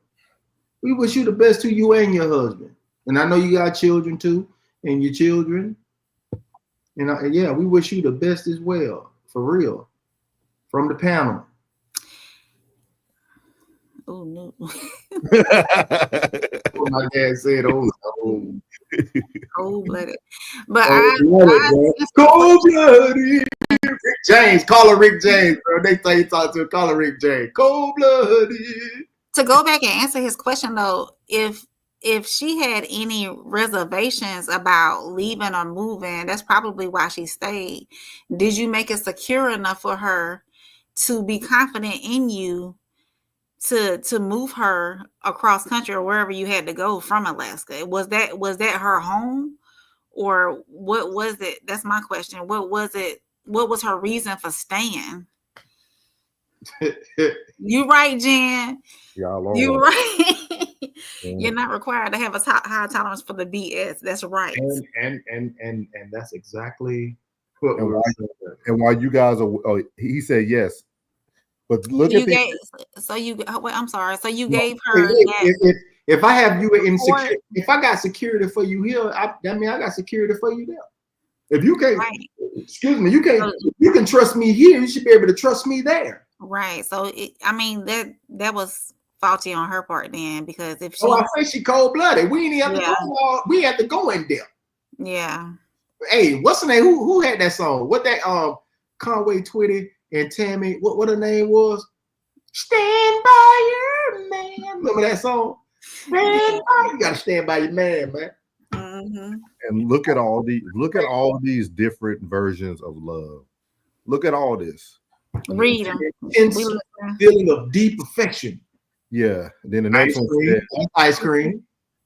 We wish you the best to you and your husband. And I know you got children too, and your children. And yeah, we wish you the best as well, for real. From the panel. Oh no. My dad said, "Oh, cold-blooded." But cold-blooded. Rick James, call her Rick James, bro. Next time you talk to her, call her Rick James. Cold-blooded. To go back and answer his question though, if she had any reservations about leaving or moving, that's probably why she stayed. Did you make it secure enough for her to be confident in you to move her across country or wherever you had to go from Alaska? Was that her home, or what was it? That's my question. What was it? What was her reason for staying? You right, Jen. You right. You're not required to have a high tolerance for the BS. That's right. And that's exactly what we're saying. And while you guys are, he said yes. But look at I'm sorry. So you gave her if I have you in security, if I got security for you here, that means I got security for you there. If you can't, excuse me, you can trust me here. You should be able to trust me there. Right. So that was faulty on her part then, because if I say she cold-blooded. We ain't have to go. We had to go in there. Yeah. Hey, what's the name? Who had that song? What that Conway Twitty and Tammy, what her name was? Stand by your man. Remember that song? You gotta stand by your man, man. Mm-hmm. And look at all these different versions of love. Look at all this. Read them. Feeling of deep affection. Yeah. Then the next one said, ice cream.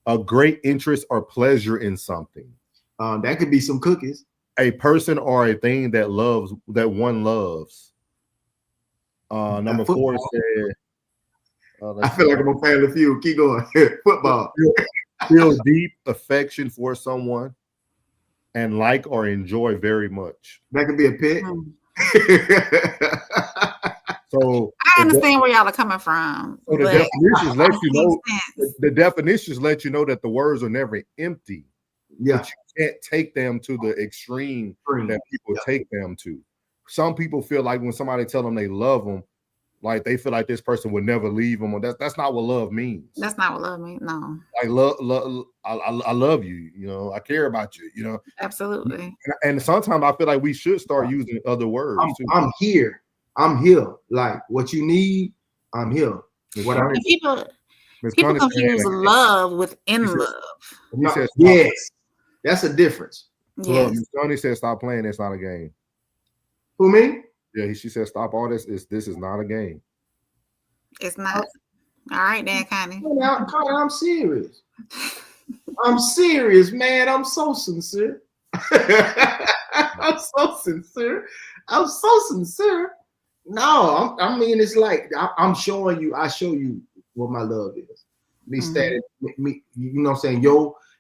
A great interest or pleasure in something. That could be some cookies. A person or a thing that one loves. Number 4 said, I feel like I'm a fan of you. Keep going. Football. Feel deep affection for someone and like or enjoy very much. That could be a pick. So I understand where y'all are coming from. So the definitions let you know. The definitions let you know that the words are never empty. Yeah, but you can't take them to the extreme that people take them to. Some people feel like when somebody tell them they love them, like they feel like this person would never leave them. Or that's not what love means. That's not what love means. No. Like love, I love you. You know, I care about you. You know, absolutely. And sometimes I feel like we should start using other words. I'm here. I'm here. Like what you need, I'm here. People confuse love with love. Yes, that's a difference. Yes. Miss Johnny said, "Stop playing. It's not a game." Who, me? Yeah, she said, "Stop all this. This is not a game." It's not. All right, Dan Connie. I'm serious. I'm serious, man. I'm so sincere. I'm so sincere. No, I mean, it's like I'm showing you. I show you what my love is. Me static. Me, you know what I'm saying?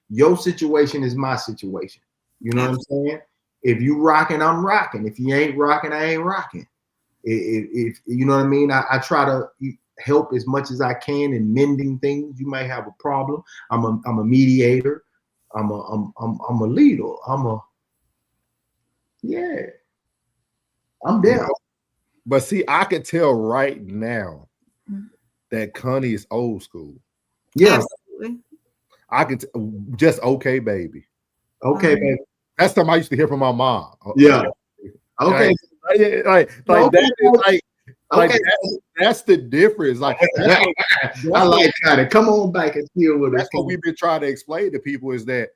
Your situation is my situation. You know what I'm saying? If you rocking, I'm rocking. If you ain't rocking, I ain't rocking. If you know what I mean, I try to help as much as I can in mending things. You might have a problem. I'm a mediator. I'm a leader. I'm down. But see, I could tell right now that Connie is old school. Yeah, absolutely. I can just okay, baby. Okay, baby. That's something I used to hear from my mom. Yeah. Okay. Like Okay. that is like Okay. that's the difference. Like I like kind of come on back and deal with us. that's what we've been trying to explain to people is that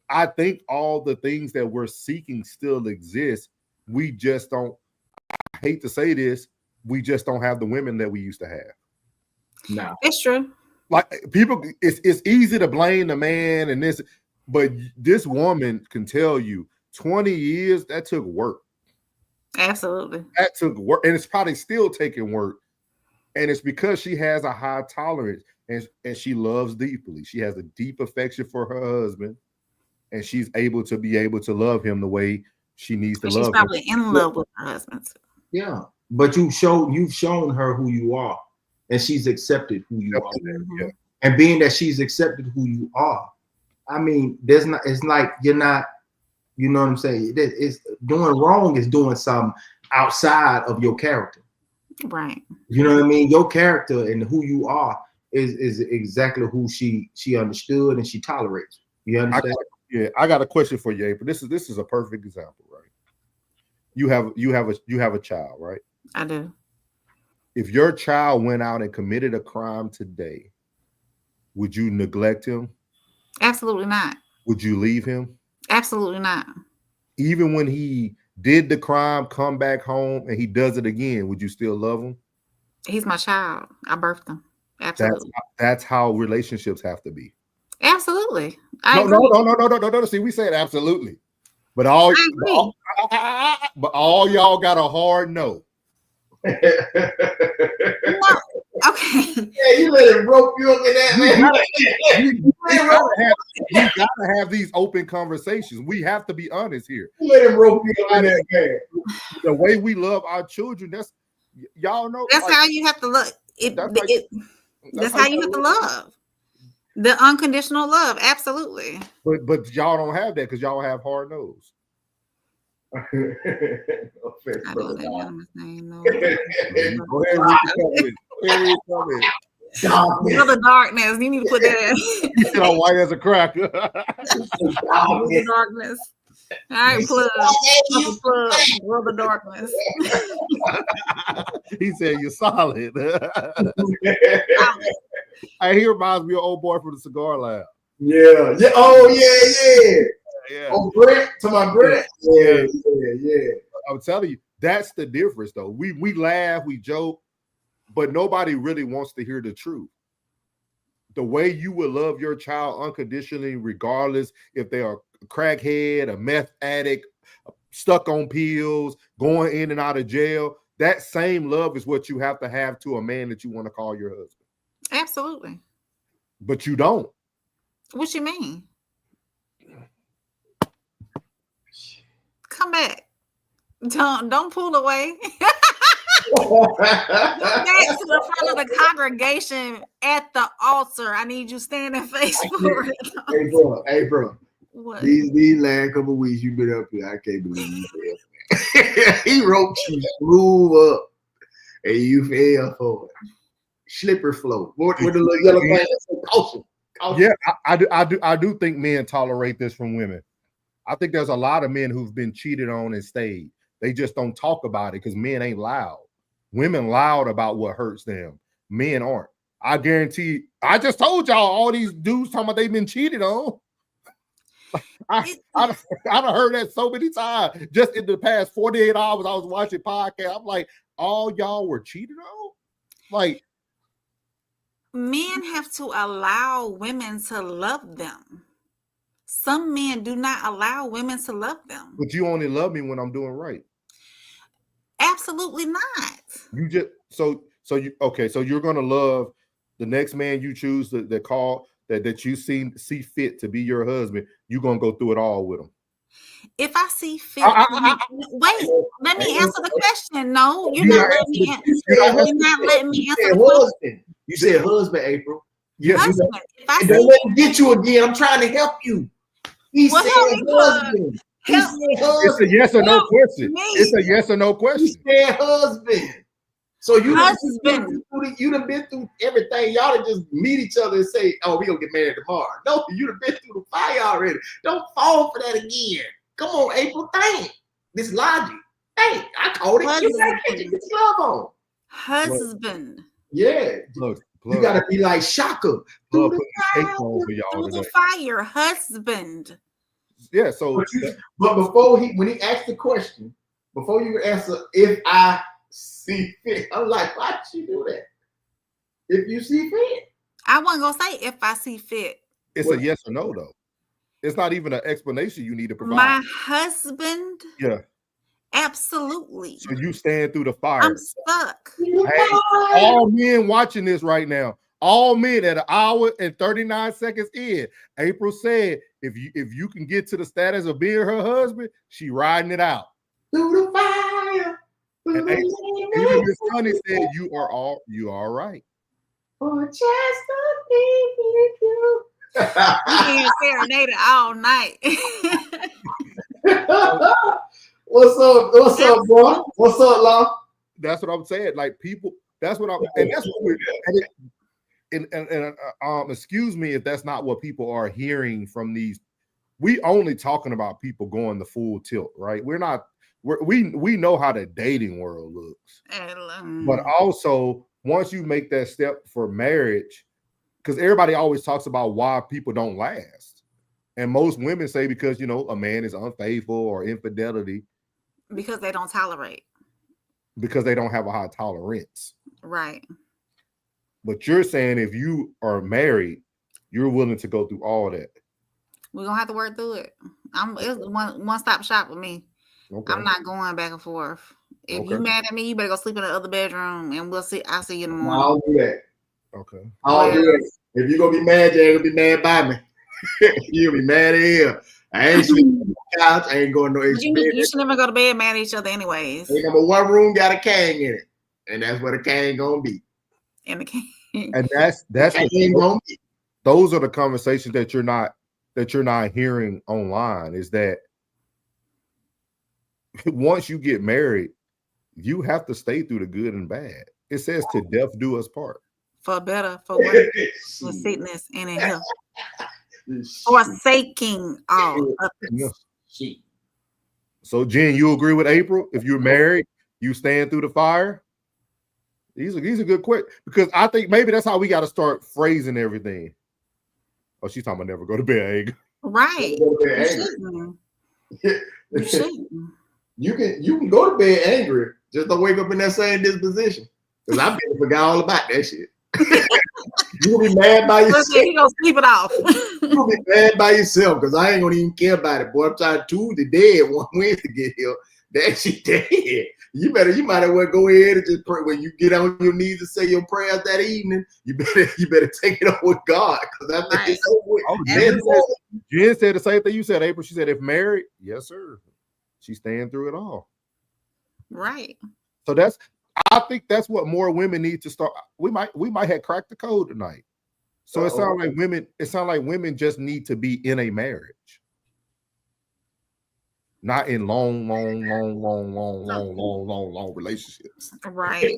I think all the things that we're seeking still exist. We just don't, I hate to say this, we just don't have the women that we used to have. No. It's true. Like people, it's easy to blame the man and this, but this woman can tell you 20 years that took work. Absolutely. That took work, and it's probably still taking work. And it's because she has a high tolerance and she loves deeply. She has a deep affection for her husband, and she's able to love him the way she needs to love him. She's probably in love with her husband. Yeah, but you've shown her who you are, and she's accepted who you are. Mm-hmm. And being that she's accepted who you are, I mean, it's like you're not, you know what I'm saying? It's doing wrong is doing something outside of your character. Right. You know what I mean? Your character and who you are is exactly who she understood and she tolerates. You understand? I got a question for you, April. This is a perfect example, right? You have a child, right? I do. If your child went out and committed a crime today, would you neglect him? Absolutely not. Would you leave him? Absolutely not. Even when he did the crime, come back home, and he does it again, would you still love him? He's my child. I birthed him. Absolutely. That's how relationships have to be. Absolutely. No. See, we said absolutely, but all y'all got a hard no. No. Okay. Yeah, you let it rope you up in that, man. You gotta have these open conversations. We have to be honest here. You let him rope you up in that, man. The way we love our children, that's y'all know. That's like, how you have to look. That's how you have to love. The unconditional love, absolutely. But y'all don't have that because y'all have hard nose. I don't know his name. No. Go ahead, read The darkness. You need to put that in. You said I'm white as a crack. The darkness. All right, plug. Brother Darkness. He said you're solid. He reminds me of old boy from the cigar lab. Yeah. Oh yeah. Oh, Brett, to my Brett. Yeah. I'm telling you, that's the difference, though. We laugh, we joke, but nobody really wants to hear the truth. The way you would love your child unconditionally, regardless if they are a crackhead, a meth addict, stuck on pills, going in and out of jail, that same love is what you have to have to a man that you want to call your husband. Absolutely. But you don't. What you mean? Come back. Don't pull away. Go back to the front of the congregation at the altar. I need you standing face forward. Hey, bro. What? These last couple of weeks you've been up here, I can't believe you fell. He roped you smooth up, and you fell for it. Slippery flow. With the little yellow thing that says caution. Yeah, I do think men tolerate this from women. I think there's a lot of men who've been cheated on and stayed. They just don't talk about it because men ain't loud. Women loud about what hurts them. Men aren't. I guarantee. I just told y'all all these dudes talking about they've been cheated on. I done heard that so many times. Just in the past 48 hours, I was watching podcasts. I'm like, all y'all were cheated on? Like, men have to allow women to love them. Some men do not allow women to love them. but you only love me when I'm doing right. Absolutely not. You just so you're gonna love the next man you choose that you see fit to be your husband. You're gonna go through it all with him. If I see fit, wait, let me answer the question. No, you're not letting me answer the question. You said husband, April. Yes. Husband, don't let me get you again. I'm trying to help you. He said husband. It's a yes or no question. It's a yes or no question. He said husband. So you done been through everything. Y'all done just meet each other and say, "Oh, we gonna get married tomorrow." No, you done been through the fire already. Don't fall for that again. Come on, April. Think. This logic. Hey, I called it. You gotta Husband. get your glove on. Husband. Yeah. Look, You gotta be like Shaka. put the cake on for y'all Through the today. fire. Husband. Yeah, so But before when he asked the question, before you answer, if I see fit, I'm like, why did you do that? If you see fit, I wasn't gonna say if I see fit. it's a yes or no though. It's not even an explanation you need to provide. My husband. Yeah. Absolutely. So you stand through the fire. I'm stuck. Hey, all men watching this right now, all men at 1 hour and 39 seconds in, April said, if you can get to the status of being her husband, she riding it out. through the fire. And even Miss Honey said, you are all right. For just a thing with you. We can serenade it all night. What's up? What's up, boy? What's up, Law? That's what I'm saying. Like people, that's what I'm, and that's what we're, excuse me if that's not what people are hearing from these. We only talking about people going the full tilt, right? We know how the dating world looks, but also once you make that step for marriage, because everybody always talks about why people don't last, and most women say because a man is unfaithful or infidelity, because they don't tolerate, because they don't have a high tolerance, right? But you're saying if you are married, you're willing to go through all that. We're gonna have to work through it. It's one stop shop with me. Okay. I'm not going back and forth. If you mad at me, you better go sleep in the other bedroom, and we'll see. I'll see you in the morning. I'll do that. Okay. I'll do that. If you're gonna be mad, you're gonna be mad by me. You'll be mad at him. I ain't sleeping on the couch. I ain't going no extra bed. You should never go to bed mad at each other, anyways. Hey, number one room got a king in it, and that's where the king gonna be. And the king. And that's what those are the conversations that you're not hearing online. Is that once you get married, you have to stay through the good and bad. It says to death do us part. For better, for worse, for sickness and in health. Forsaking all others. Yeah. So Jen, you agree with April? If you're married, you stand through the fire? These are good questions, because I think maybe that's how we got to start phrasing everything. Oh, she's talking about never go to bed angry. Right. You shouldn't. You can go to bed angry, just don't wake up in that same disposition. Because I forgot all about that shit. You'll be mad by yourself. You gonna sleep it off. You'll be mad by yourself because I ain't gonna even care about it. Boy, I'm trying Tuesday dead, one Wednesday get here. That shit dead. You might as well go ahead and just pray. When you get on your knees and say your prayers that evening, you better take it up with God, because I think it's over. Jen said the same thing you said, April. She said, if married, yes, sir. She's staying through it all. Right. So I think that's what more women need to start. We might have cracked the code tonight. So it sounds like women just need to be in a marriage. Not in long relationships. Right.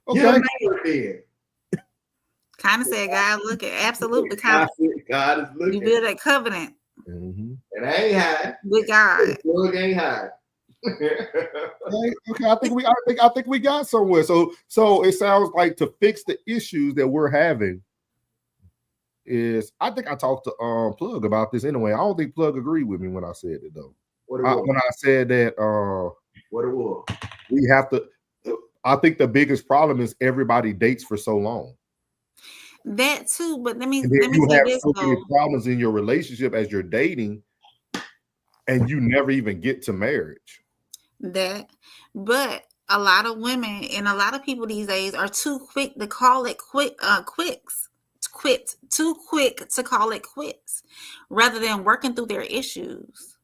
Okay. Kind of said, God look at absolutely. God is looking. You build that covenant. Mm-hmm. And I ain't high. With God. Look, ain't high. Okay, I think we got somewhere. So it sounds like to fix the issues that we're having is, I think I talked to Plug about this anyway. I don't think Plug agreed with me when I said it though. When I said that what it was, we have to. I think the biggest problem is everybody dates for so long. That too, but let me you say have this, so many problems in your relationship as you're dating, and you never even get to marriage. But a lot of women and a lot of people these days are too quick to call it too quick to call it quits, rather than working through their issues.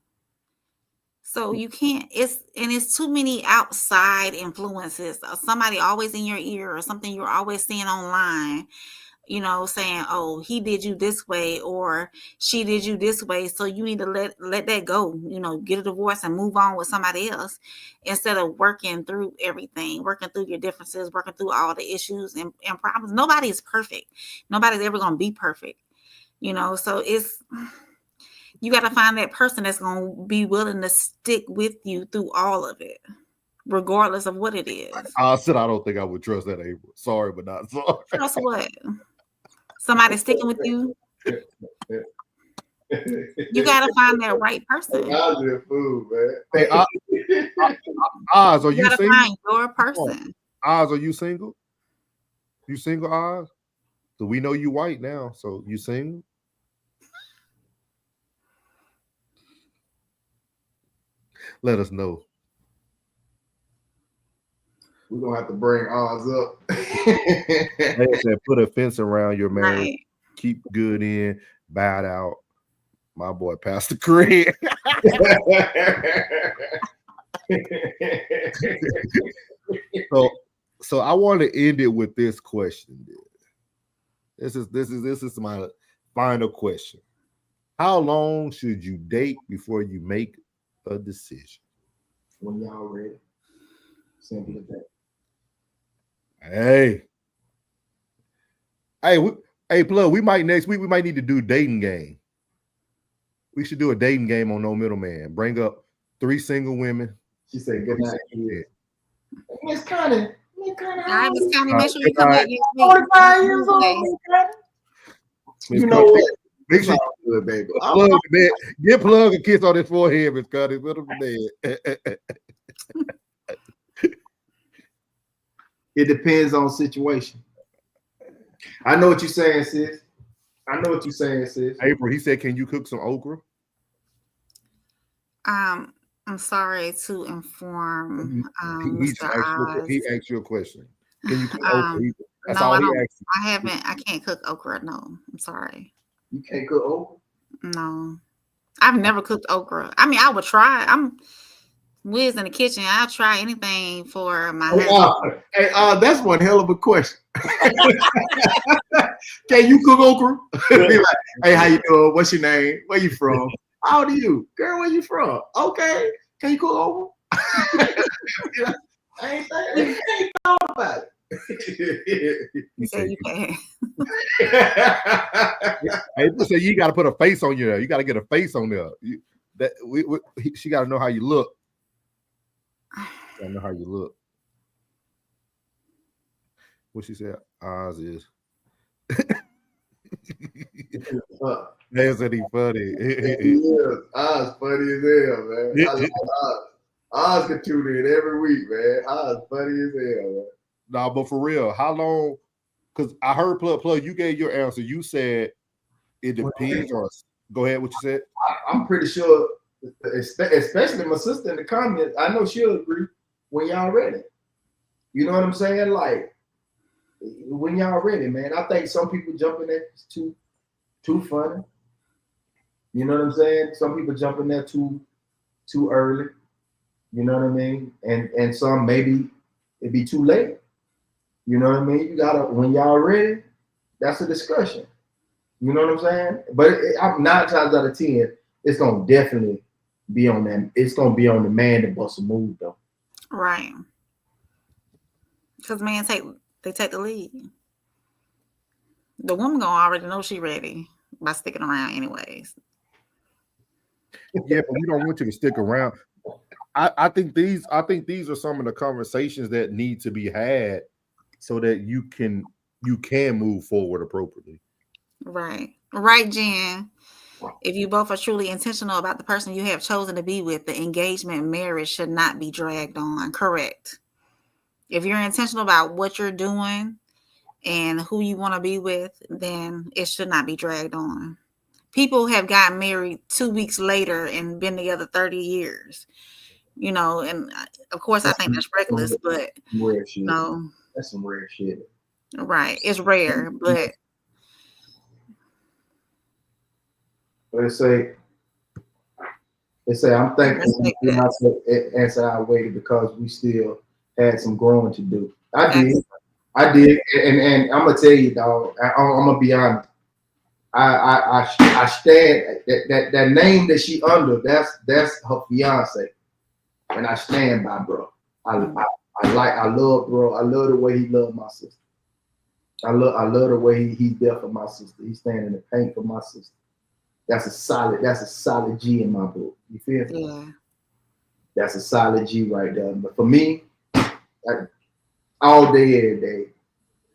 So you can't. It's too many outside influences. Somebody always in your ear, or something you're always seeing online. Saying, oh, he did you this way or she did you this way. So you need to let that go, get a divorce and move on with somebody else, instead of working through everything, working through your differences, working through all the issues and problems. Nobody is perfect. Nobody's ever going to be perfect, so You got to find that person that's going to be willing to stick with you through all of it, regardless of what it is. I said I don't think I would trust that, April. Sorry, but not sorry. Trust what? Somebody sticking with you. You got to find that right person. Oz is a fool, man. Hey, Oz, are You you got to single? find your person. Oz, are you single? You single, Oz? So we know you white now. So you single? Let us know. We're gonna have to bring Oz up. Like I said, put a fence around your marriage. Right. Keep good in, bad out. My boy, Pastor Craig. So I want to end it with this question. This is my final question. How long should you date before you make a decision? When y'all ready. Simple as that. Hey, Plug, we might next week, we might need to do a dating game. We should do a dating game on No Middleman. Bring up 3 single women. She said, good night. Miss Connie. All right, Miss Connie, make sure you come back next week. 45 years old. You know what? Make sure good, baby. Get Plug a kiss on his forehead, Miss Connie. Put him to bed. It depends on situation. I know what you're saying, sis. April, he said, can you cook some okra? I'm sorry to inform Mr. Oz. He asked you a question. Can you cook okra? That's no, all I he don't. asked you. I can't cook okra. No, I'm sorry. You can't cook okra? No. I've never cooked okra. I mean, I would try. I'm whiz in the kitchen. I'll try anything for my husband. Hey, that's one hell of a question. Can you cook okra? Be like, hey, how you doing? What's your name? Where you from? How old are you? Girl, where you from? Okay. Can you cook okra? I ain't thought about it. You said you can. April said you got to put a face on you there. You got to get a face on there. She got to know how you look. I know how you look. What she said, Oz is. They said he funny. Oz funny as hell, man. I love Oz. Oz can tune in every week, man. Oz funny as hell, man. Nah, but for real, how long? Because I heard Plug, you gave your answer. You said it depends on. Go ahead, what you said? I'm pretty sure, especially my sister in the comments, I know she'll agree when y'all ready. You know what I'm saying? Like, when y'all ready, man. I think some people jump in there too funny. You know what I'm saying? Some people jump in there too early. You know what I mean? And some maybe it'd be too late. You know what I mean? You gotta, when y'all ready, that's a discussion. You know what I'm saying? But 9 times out of 10, it's gonna definitely be on them. It's gonna be on the man to bust a move though. Right. Because men take the lead. The woman gonna already know she ready by sticking around anyways. Yeah, but we don't want you to stick around. I think these are some of the conversations that need to be had so that you can move forward appropriately. Right, Jen. If you both are truly intentional about the person you have chosen to be with, the engagement marriage should not be dragged on. Correct. If you're intentional about what you're doing and who you want to be with, then it should not be dragged on. People have gotten married 2 weeks later and been together 30 years. You know, and of course I think that's reckless, but rare shit. No. That's some rare shit. Right. It's rare, but they say I'm thankful I waited because we still had some growing to do. I did, and I'm gonna tell you, dog. I'm gonna be honest. I stand that name that she under. That's her fiance, and I stand by, bro. I love, bro. I love the way he loved my sister. I love the way he's there for my sister. He's standing in the paint for my sister. That's a solid G in my book. You feel me? Yeah. That's a solid G right there. But for me, all day, every day,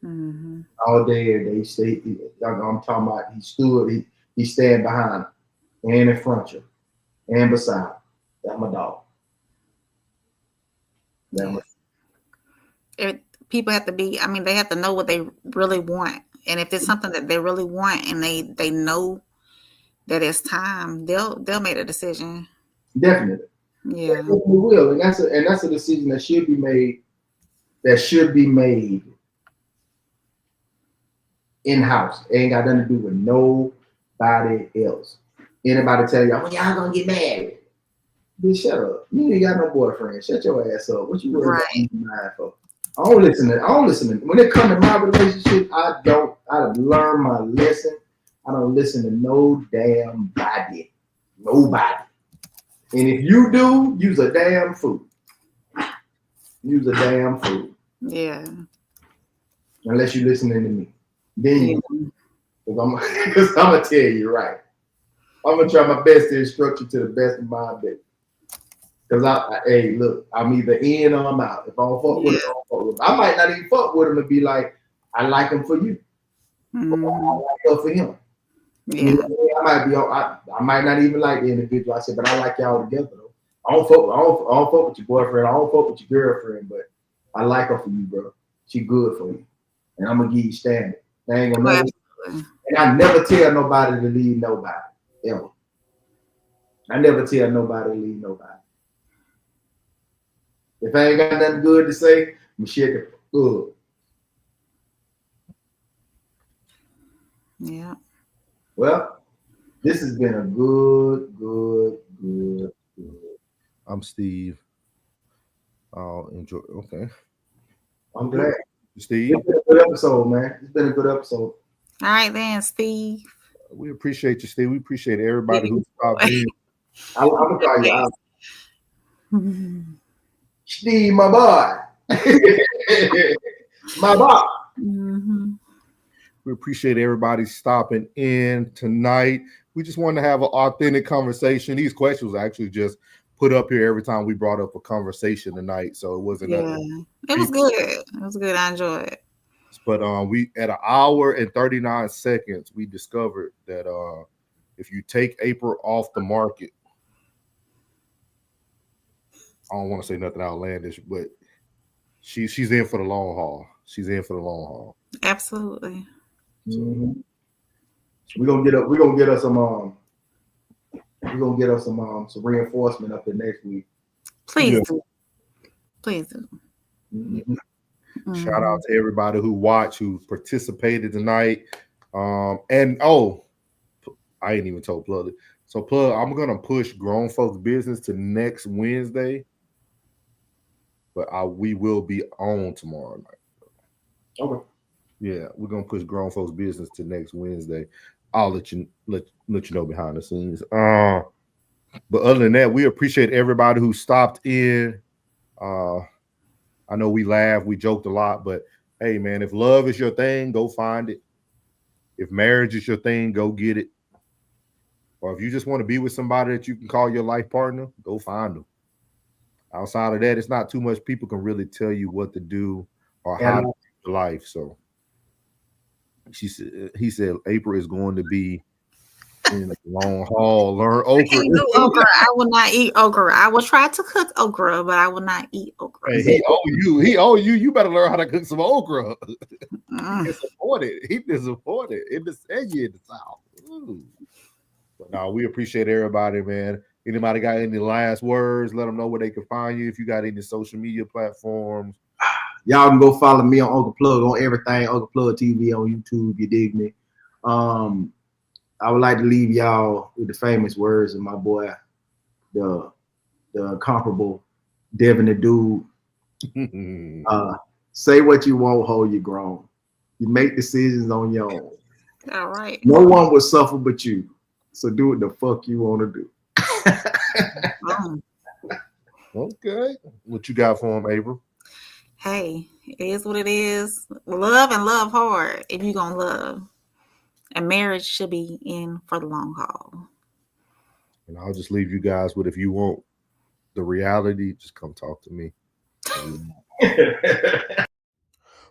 Mm-hmm. all day, every day, I'm talking about he stand behind her, and in front of her, and beside her. That's my dog. People have to be, I mean, they have to know what they really want. And if it's something that they really want and they know that it's time, they'll make a decision. Definitely. Yeah. We will. And that's a decision that should be made in-house. It ain't got nothing to do with nobody else. Anybody tell y'all, when y'all gonna get married? Bitch, shut up. You ain't got no boyfriend. Shut your ass up. What you worried about for? I don't listen to when it comes to my relationship, I learned my lesson. I don't listen to no damn body. Nobody. And if you do, use a damn fool. Use a damn fool. Yeah. Unless you're listening to me. Then I'm gonna tell you right. I'm gonna try my best to instruct you to the best of my ability. Because hey, look, I'm either in or I'm out. If I don't fuck with him, I don't fuck with him. I might not even fuck with him and be like, I like him for you. Mm-hmm. I like her for him. Yeah. You know, I might not even like the individual. I said, but I like y'all together though. I don't fuck with your boyfriend. I don't fuck with your girlfriend, but I like her for you, bro. She good for you. And I'm gonna give you standard. I ain't gonna never, and I never tell nobody to leave nobody. Ever. I never tell nobody to leave nobody. If I ain't got nothing good to say, I'm shit good. Yeah. Well, this has been a good. I'm Steve. I'll enjoy. Okay. I'm glad. Steve. It's been a good episode, man. It's been a good episode. All right then, Steve. We appreciate you, Steve. We appreciate everybody who stopped in. I'm gonna call you out. Steve, my boy. My boy. Mm-hmm. We appreciate everybody stopping in tonight. We just wanted to have an authentic conversation. These questions were actually just put up here every time we brought up a conversation tonight. So it wasn't nothing. It was good. It was good. I enjoyed it. But we at an hour and 39 seconds, we discovered that if you take April off the market, I don't want to say nothing outlandish, but she's in for the long haul. She's in for the long haul. Absolutely. So, We're gonna get us some some reinforcement up there next week. Please do. Please do. Mm-hmm. Shout out to everybody who watched, who participated tonight. And I ain't even told Plug. So Plug, I'm gonna push Grown Folks Business to next Wednesday, but we will be on tomorrow night. Okay. Yeah, we're gonna push Grown Folks Business to next Wednesday. I'll let you know behind the scenes. But other than that, we appreciate everybody who stopped in. I know we laughed, we joked a lot, but hey, man, if love is your thing, go find it. If marriage is your thing, go get it. Or if you just want to be with somebody that you can call your life partner, go find them. Outside of that, it's not too much people can really tell you what to do or how to live your life. So he said April is going to be in the long haul. Learn okra. I will not eat okra. I will try to cook okra, but I will not eat okra. Hey, he owe you. You better learn how to cook some okra. He disappointed. In the South. Ooh. But no, we appreciate everybody, man. Anybody got any last words? Let them know where they can find you. If you got any social media platforms. Y'all can go follow me on Uncle Plug on everything, Uncle Plug TV on YouTube. You dig me? I would like to leave y'all with the famous words of my boy, the incomparable Devin the Dude. Say what you want, hold you grown. You make decisions on your own. All right. No one will suffer but you. So do what the fuck you want to do. Okay. What you got for him, April? Hey, it is what it is. Love and love hard if you're going to love. And marriage should be in for the long haul. And I'll just leave you guys with, if you want the reality, just come talk to me.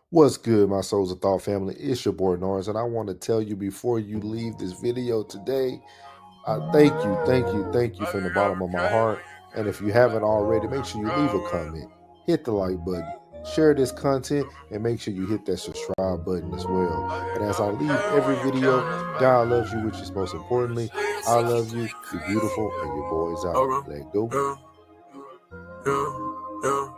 What's good, my Souls of Thought family? It's your boy Norris, and I want to tell you before you leave this video today, thank you from the bottom of my heart. And if you haven't already, make sure you leave a comment, hit the like button, share this content, and make sure you hit that subscribe button as well. And as I leave every video, God loves you, which is most importantly. I love you. You're beautiful, and your boy's out. Let go. Yeah.